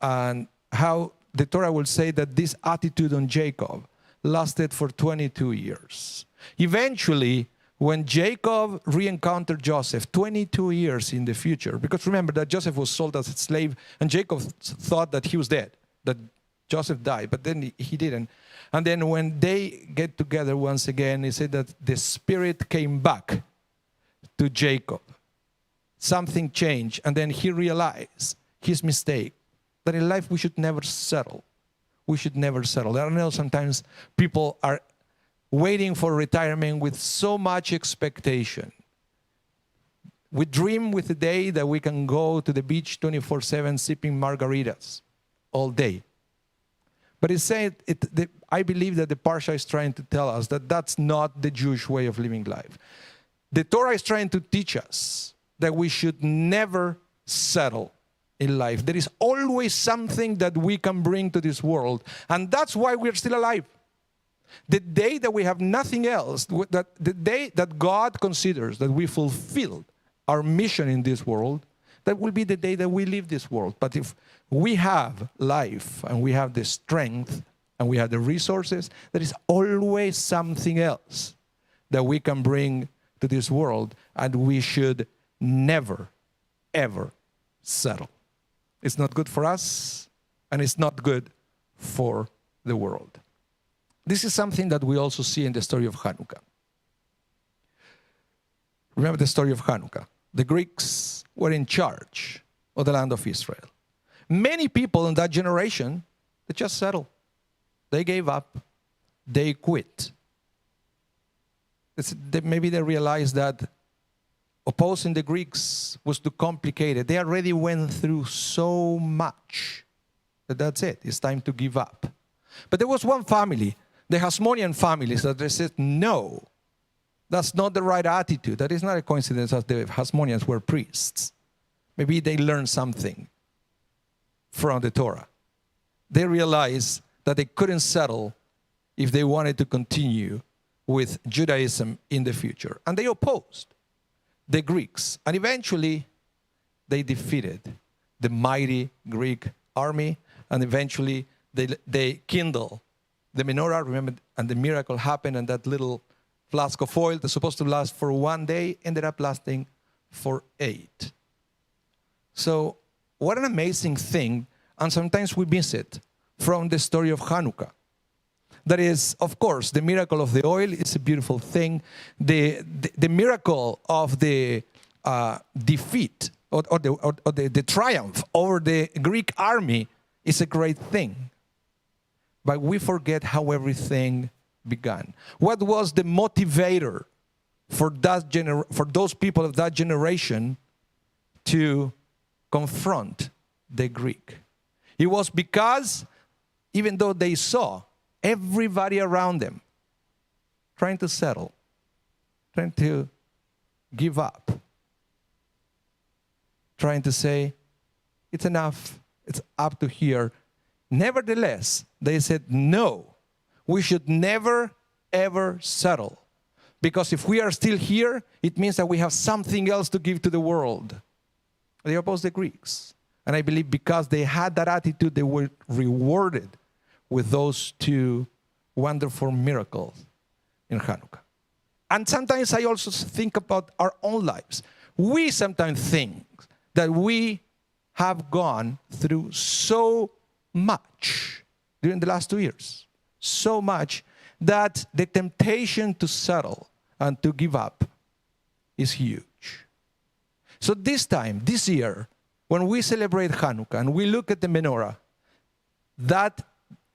and how the Torah will say that this attitude on Jacob lasted for 22 years. Eventually, when Jacob re-encountered Joseph 22 years in the future, because remember that Joseph was sold as a slave, and Jacob thought that he was dead, that Joseph died, but then he didn't. And then when they get together once again, he said that the spirit came back to Jacob. Something changed, and then he realized his mistake, that in life we should never settle. We should never settle. I know sometimes people are waiting for retirement with so much expectation. We dream with the day that we can go to the beach 24/7 sipping margaritas all day. But it's saying, I believe that the Parsha is trying to tell us that that's not the Jewish way of living life. The Torah is trying to teach us that we should never settle in life. There is always something that we can bring to this world, and that's why we're still alive. The day that we have nothing else, the day that God considers that we fulfilled our mission in this world, that will be the day that we leave this world. But if we have life and we have the strength and we have the resources, there is always something else that we can bring to this world, and we should never, ever settle. It's not good for us, and it's not good for the world. This is something that we also see in the story of Hanukkah. Remember the story of Hanukkah. The Greeks were in charge of the land of Israel. Many people in that generation, they just settled. They gave up. They quit. Maybe they realized that opposing the Greeks was too complicated. They already went through so much that that's it. It's time to give up. But there was one family, the Hasmonean families, that they said, no, that's not the right attitude. That is not a coincidence that the Hasmoneans were priests. Maybe they learned something from the Torah. They realized that they couldn't settle if they wanted to continue with Judaism in the future. And they opposed the Greeks. And eventually, they defeated the mighty Greek army. And eventually, they kindled the menorah, remember, and the miracle happened, and that little flask of oil that's supposed to last for 1 day ended up lasting for 8. So, what an amazing thing, and sometimes we miss it from the story of Hanukkah. That is, of course, the miracle of the oil is a beautiful thing. The miracle of the defeat or the triumph over the Greek army is a great thing. But we forget how everything began. What was the motivator for those people of that generation to confront the Greek? It was because even though they saw everybody around them trying to settle, trying to give up, trying to say, it's enough, it's up to here. Nevertheless, they said, no, we should never, ever settle. Because if we are still here, it means that we have something else to give to the world. They opposed the Greeks. And I believe because they had that attitude, they were rewarded with those 2 wonderful miracles in Hanukkah. And sometimes I also think about our own lives. We sometimes think that we have gone through so much during the last 2 years. So much that the temptation to settle and to give up is huge. So this time, this year, when we celebrate Hanukkah and we look at the menorah, that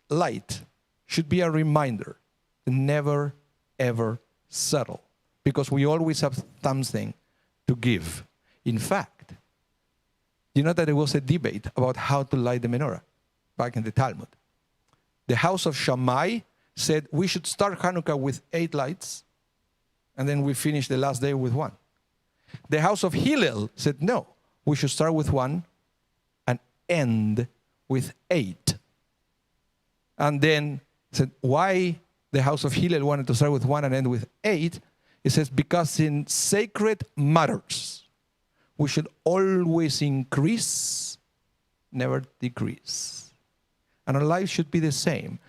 light should be a reminder to never, ever settle, because we always have something to give. In fact, you know that there was a debate about how to light the menorah back in the Talmud. The house of Shammai said we should start Hanukkah with 8 lights, and then we finish the last day with 1. The house of Hillel said no, we should start with 1 and end with 8. And then said, why the house of Hillel wanted to start with 1 and end with 8? It says, because in sacred matters, we should always increase, never decrease. And our life should be the same.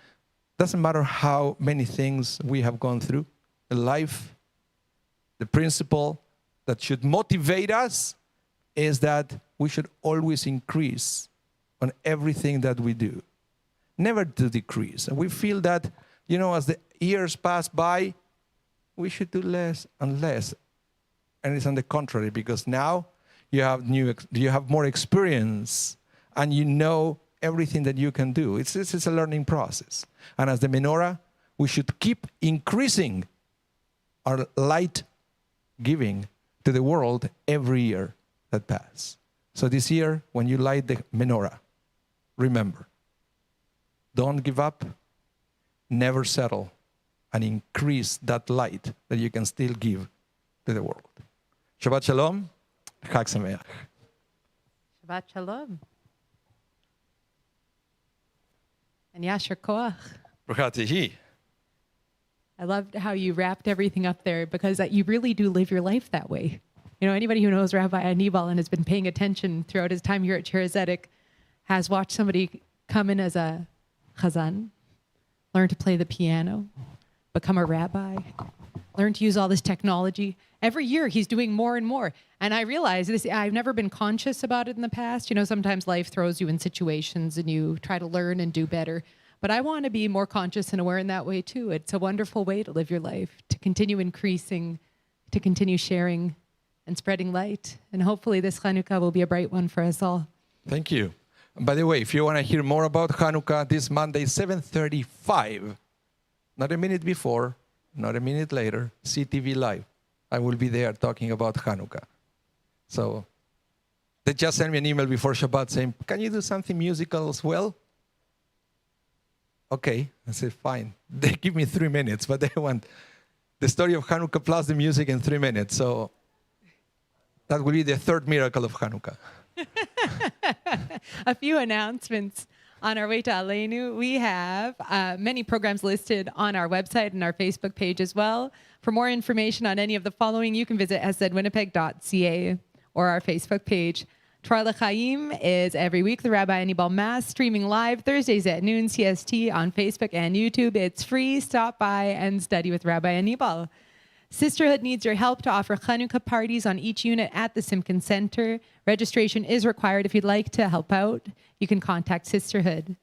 Doesn't matter how many things we have gone through. In life, the principle that should motivate us is that we should always increase on everything that we do. Never to decrease. And we feel that, as the years pass by, we should do less and less. And it's on the contrary, because now you have more experience and you know everything that you can do. It's a learning process. And as the menorah, we should keep increasing our light giving to the world every year that passes. So this year, when you light the menorah, remember, Don't give up. Never settle. And increase that light that you can still give to the world. Shabbat Shalom. Chag Sameach. Shabbat Shalom. And Yasher Koach. Bruchat Yehi. I loved how you wrapped everything up there because you really do live your life that way. You know, anybody who knows Rabbi Anibal and has been paying attention throughout his time here at Shaarey Zedek has watched somebody come in as a chazan, learn to play the piano, become a rabbi, learn to use all this technology. Every year he's doing more and more. And I realize this, I've never been conscious about it in the past. You know, sometimes life throws you in situations and you try to learn and do better. But I want to be more conscious and aware in that way too. It's a wonderful way to live your life, to continue increasing, to continue sharing and spreading light. And hopefully this Chanukah will be a bright one for us all. Thank you. And by the way, if you want to hear more about Hanukkah, this Monday, 7:35, not a minute before, not a minute later, CTV Live. I will be there talking about Hanukkah. So they just sent me an email before Shabbat saying, can you do something musical as well? Okay, I said, fine. They give me 3 minutes, but they want the story of Hanukkah plus the music in 3 minutes. So that will be the third miracle of Hanukkah. A few announcements on our way to Aleinu. We have many programs listed on our website and our Facebook page as well. For more information on any of the following, you can visit szwinnipeg.ca or our Facebook page. Torah L'Chaim is every week, the Rabbi Anibal Mass, streaming live Thursdays at noon CST on Facebook and YouTube. It's free. Stop by and study with Rabbi Anibal. Sisterhood needs your help to offer Chanukah parties on each unit at the Simkin Center. Registration is required. If you'd like to help out, you can contact Sisterhood.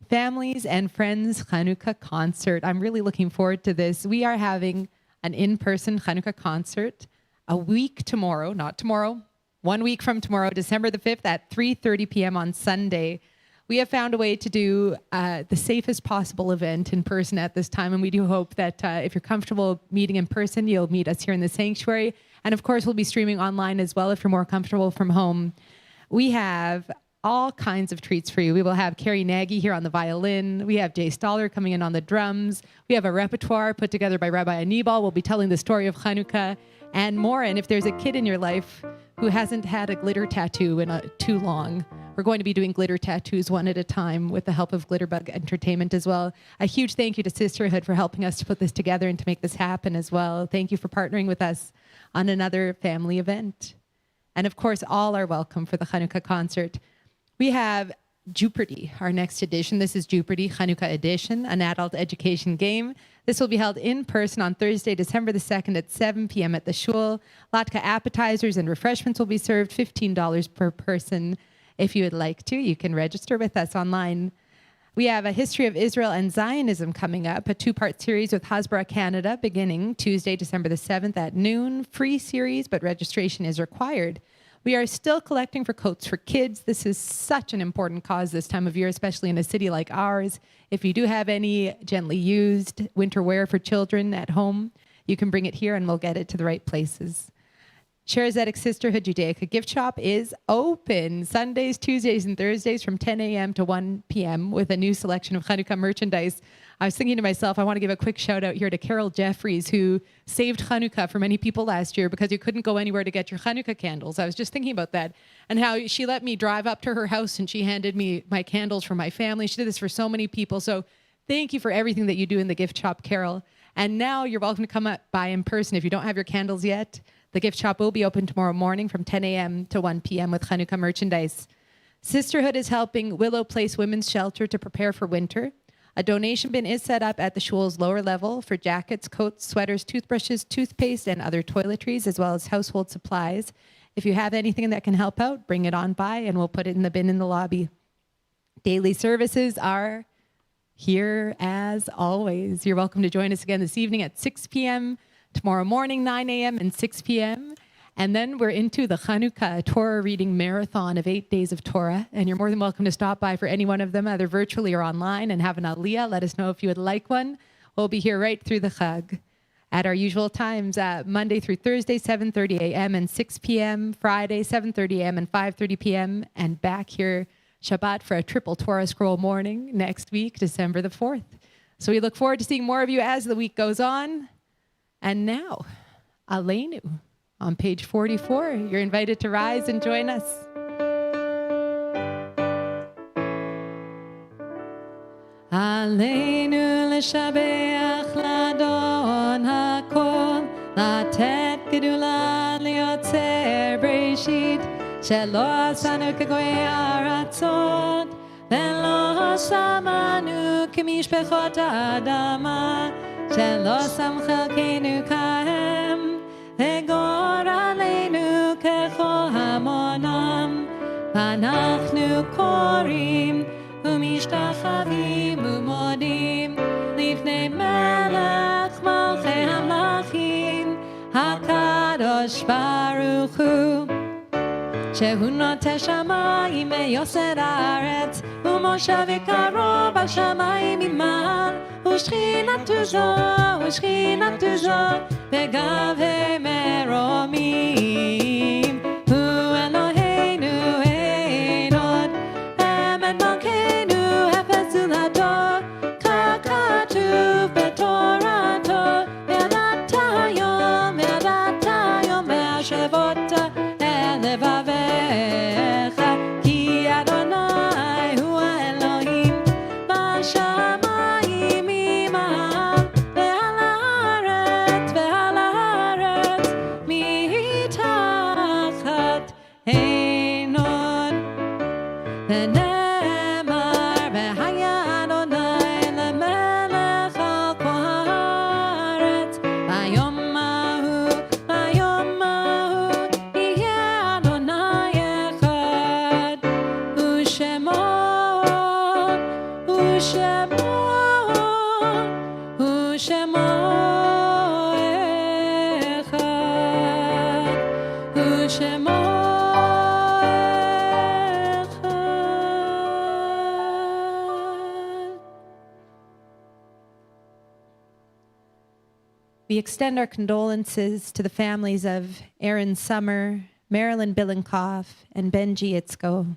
Families and Friends Chanukah concert. I'm really looking forward to this. We are having an in-person Chanukah concert a week tomorrow, not tomorrow, 1 week from tomorrow, December the 5th at 3:30 p.m. on Sunday. We have found a way to do the safest possible event in person at this time, and we do hope that if you're comfortable meeting in person, you'll meet us here in the sanctuary. And of course, we'll be streaming online as well if you're more comfortable from home. We have all kinds of treats for you. We will have Carrie Nagy here on the violin. We have Jay Stoller coming in on the drums. We have a repertoire put together by Rabbi Anibal. We'll be telling the story of Chanukah and more. And if there's a kid in your life who hasn't had a glitter tattoo in too long, we're going to be doing glitter tattoos one at a time with the help of Glitterbug Entertainment as well. A huge thank you to Sisterhood for helping us to put this together and to make this happen as well. Thank you for partnering with us on another family event. And of course, all are welcome for the Chanukah concert. We have Jeopardy, our next edition. This is Jeopardy Chanukah edition, an adult education game. This will be held in person on Thursday, December the 2nd at 7 p.m. at the shul. Latke appetizers and refreshments will be served, $15 per person. If you would like to, you can register with us online. We have a history of Israel and Zionism coming up, a 2-part series with Hasbara Canada beginning Tuesday, December the 7th at noon. Free series, but registration is required. We are still collecting for coats for kids. This is such an important cause this time of year, especially in a city like ours. If you do have any gently used winter wear for children at home, you can bring it here and we'll get it to the right places. Shaarey Zedek Sisterhood Judaica gift shop is open Sundays, Tuesdays, and Thursdays from 10 a.m. to 1 p.m. with a new selection of Chanukah merchandise. I was thinking to myself, I want to give a quick shout out here to Carol Jeffries, who saved Chanukah for many people last year because you couldn't go anywhere to get your Chanukah candles. I was just thinking about that and how she let me drive up to her house and she handed me my candles for my family. She did this for so many people. So thank you for everything that you do in the gift shop, Carol. And now you're welcome to come up by in person if you don't have your candles yet. The gift shop will be open tomorrow morning from 10 a.m. to 1 p.m. with Chanukah merchandise. Sisterhood is helping Willow Place Women's Shelter to prepare for winter. A donation bin is set up at the shul's lower level for jackets, coats, sweaters, toothbrushes, toothpaste, and other toiletries, as well as household supplies. If you have anything that can help out, bring it on by, and we'll put it in the bin in the lobby. Daily services are here as always. You're welcome to join us again this evening at 6 p.m., tomorrow morning, 9 a.m. and 6 p.m. And then we're into the Chanukah Torah reading marathon of 8 days of Torah. And you're more than welcome to stop by for any one of them, either virtually or online, and have an aliyah. Let us know if you would like one. We'll be here right through the Chag at our usual times, Monday through Thursday, 7:30 a.m. and 6 p.m., Friday, 7:30 a.m. and 5:30 p.m., and back here Shabbat for a triple Torah scroll morning next week, December the 4th. So we look forward to seeing more of you as the week goes on. And now, Aleinu, on page 44. You're invited to rise and join us. Aleinu l'shabeach l'adon hakol, latet gedula liotzer breshit, shelo asanu k'goy aratzot, velo samanu k'mishpechot ha'adama, shelo sam chelkeinu kahem, v'gor aleinu kechol hamonam, v'anachnu korim, ומשתחווים ומודים לפני מלך מלכי המלכים הקדוש ברוך הוא שהוא נוטה שמיים ויוסד הארץ ומושב יקרו בשמיים ממעל ושכינתו זו בגבי מרומים הוא אלוהינו אין עוד אמת מלכנו ככתוב בתורתו וידעת היום והשבות אל לבביך כי אדוני הוא האלוהים בשמיים ממעל ועל הארץ מתחת אין עוד ונאמר והיה אדוני למלך על כל הארץ ביום ההוא יהיה אדוני אחד ושמו אחד ושמו We extend our condolences to the families of Aaron Summer, Marilyn Billenkoff, and Benji Itzko.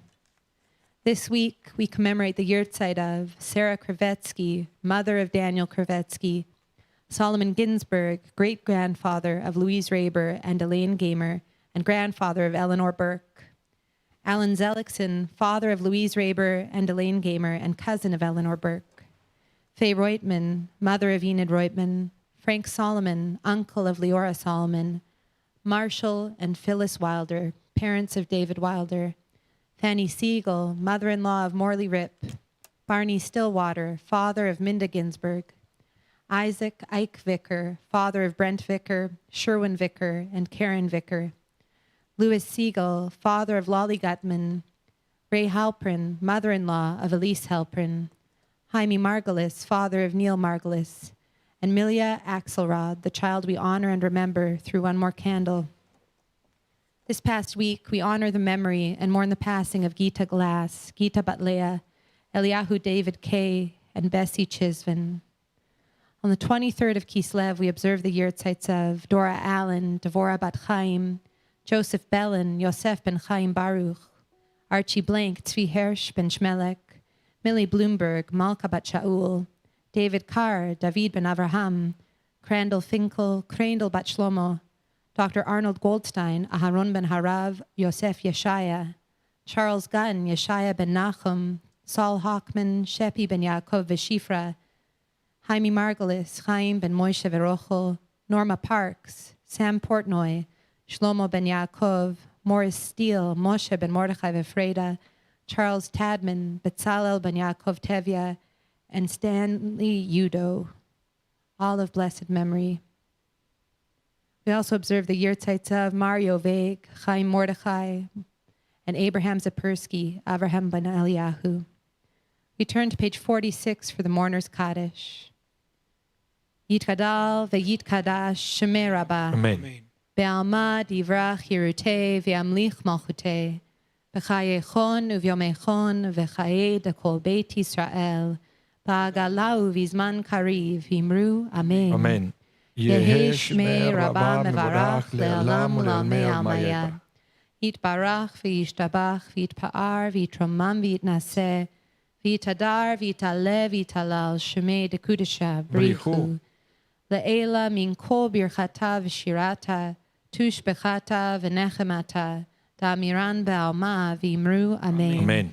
This week, we commemorate the yurtzeit of Sarah Kravetsky, mother of Daniel Kravetsky, Solomon Ginsburg, great-grandfather of Louise Raber and Elaine Gamer, and grandfather of Eleanor Burke, Alan Zellickson, father of Louise Raber and Elaine Gamer, and cousin of Eleanor Burke, Faye Reutman, mother of Enid Reutman, Frank Solomon, uncle of Leora Solomon, Marshall and Phyllis Wilder, parents of David Wilder, Fanny Siegel, mother-in-law of Morley Rip, Barney Stillwater, father of Minda Ginsburg, Isaac Ike Vicker, father of Brent Vicker, Sherwin Vicker, and Karen Vicker, Louis Siegel, father of Lolly Gutman, Ray Halprin, mother-in-law of Elise Halprin, Jaime Margulis, father of Neil Margulis, and Milia Axelrod, the child we honor and remember through one more candle. This past week, we honor the memory and mourn the passing of Gita Glass, Gita Batlea, Eliyahu David Kay, and Bessie Chisvin. On the 23rd of Kislev, we observe the yurtzeits of Dora Allen, Devorah Bat Chaim, Joseph Bellin, Yosef ben Chaim Baruch, Archie Blank, Tzvi Hirsch ben Shmelek, Millie Bloomberg, Malka Bat Shaul, David Carr, David ben Avraham, Crandall Finkel, Crandall Bat Shlomo, Dr. Arnold Goldstein, Aharon ben Harav, Yosef Yeshaya, Charles Gunn, Yeshaya ben Nachum, Saul Hockman, Shepi ben Yaakov Veshifra, Jaime Margulis, Chaim ben Moshe Verochel, Norma Parks, Sam Portnoy, Shlomo ben Yaakov, Morris Steele, Moshe ben Mordechai Vefreda, Charles Tadman, Betzalel ben Yaakov Tevya, and Stanley Udo, all of blessed memory. We also observe the yurtzeits of Mario Vague, Chaim Mordechai, and Abraham Zapersky, Avraham ben Eliyahu. We turn to page 46 for the Mourner's Kaddish. Yitkadal ve'yitkadash Shemei Rabah. Amen. Be'alma divrach Yerutei ve'amlich malchutei. B'chayechon uvyomechon v'chaye dekol Beit Yisrael. Ba'agala uvizman kariv v'imru Amen. Amen. Yehi Shmei Rabah mevarach le'olam u'la'amei almayad. יתברך וישתבח ויתפאר ויתרומם ויתנשא ויתהדר ויתעלה ויתהלל שמי דקודשה בריחו לעילה מן כל ברכתה ושירתה תושבחתה ונחמתה תאמירן בעלמה ואמרו אמן. Amen.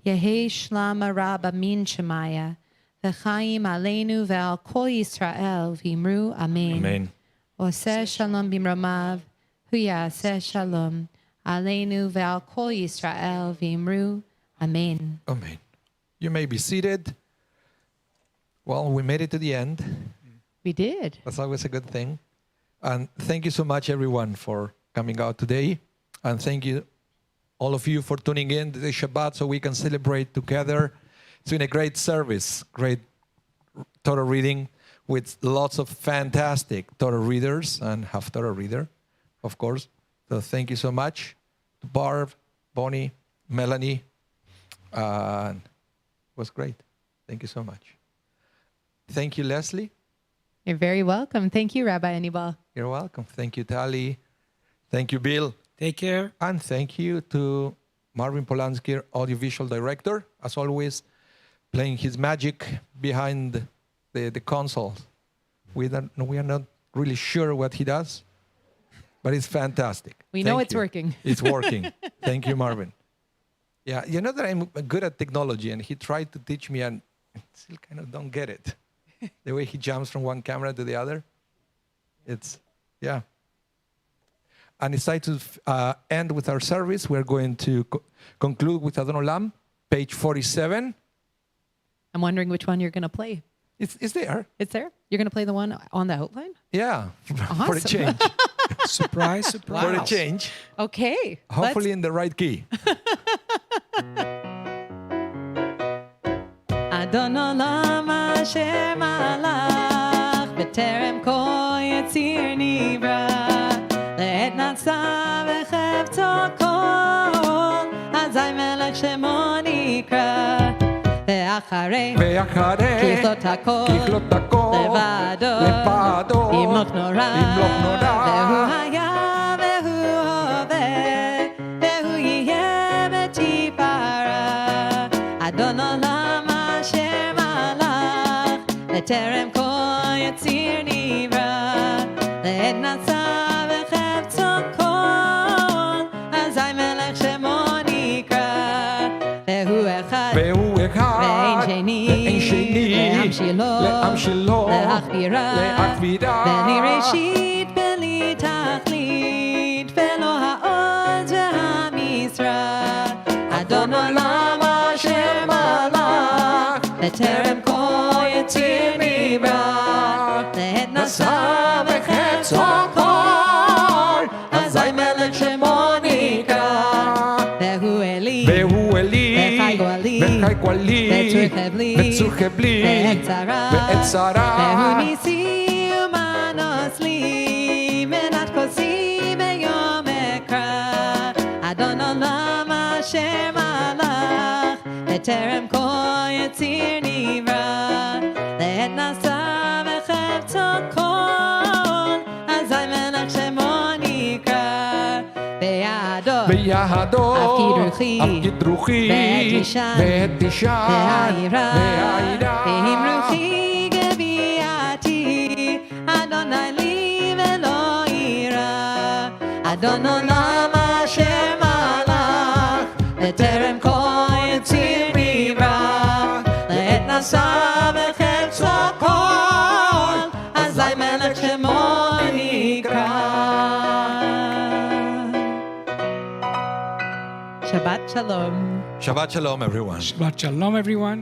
יהי שלמה רבה מן שמיה וחיים עלינו ועל כל ישראל ואמרו אמן. Amen. עושה שלום במרומיו הוא יעשה שלום עלינו ועל כל ישראל ואמרו אמן. Amen. You may be seated. Well, we made it to the end. We did. That's always a good thing. And thank you so much, everyone, for coming out today. And thank you, all of you, for tuning in to the Shabbat so we can celebrate together. It's been a great service, great Torah reading with lots of fantastic Torah readers and half-Torah reader, of course. So thank you so much to Barb, Bonnie, Melanie. It was great. Thank you so much. Thank you, Leslie. You're very welcome. Thank you, Rabbi Anibal. You're welcome. Thank you, Tali. Thank you, Bill. Take care. And thank you to Marvin Polanski, audiovisual director, as always, playing his magic behind the console. We are not really sure what he does, but it's fantastic. We know Thank it's you. working. It's working. Thank you, Marvin. Yeah, you know that I'm good at technology, and he tried to teach me, and I still kind of don't get it. The way he jumps from one camera to the other. Yeah. And it's time to end with our service. We're going to conclude with Adon Olam, page 47. I'm wondering which one you're going to play. It's there. It's there? You're going to play the one on the outline? Yeah, for a Awesome. change. Surprise, surprise. For a change. Okay. Hopefully in the right key. אדון עולם אשר מלך בטרם כל יציר נברא לעת נצא וחפצו כל אזי מלך שמו נקרא ואחרי ככלות הכל לבדו ימלוך נורא והוא היה והוא הווה והוא יהיה בתפארה אדון עולם אשר מלך לטרם כל יציר נברא לעת נצא וחפצו כל אזי מלך שמו נקרא והוא אחד ואין שני לעם שלו להכבירה בלי ראשית בלי תכלית ולא העוז והמשרה אדון עולם אשר מלך לטרם כל יציר נברא לעת נשא וחפצו כל אזי מלך שמו נקרא והוא אלי וחי גואלי וצורכי בלי ועת צרה והוא ניסי ומנוס לי מנת כוסי ביום אקרא אדון עולם אשר מלך לטרם כל יציר נברא לעת נשא וחפצו כל אזי מלך שמו נקרא בידו אף כדרוכי ועת תשען והעירה ואם רוחי גביעתי אדוני לי ולא יירא אדון עולם אשר מלך לטרם כל יציר נברא לעת נשא וחפצו כל אזי מלך שמו נקרא. Shabbat Shalom. Shabbat Shalom, everyone. Shabbat Shalom, everyone.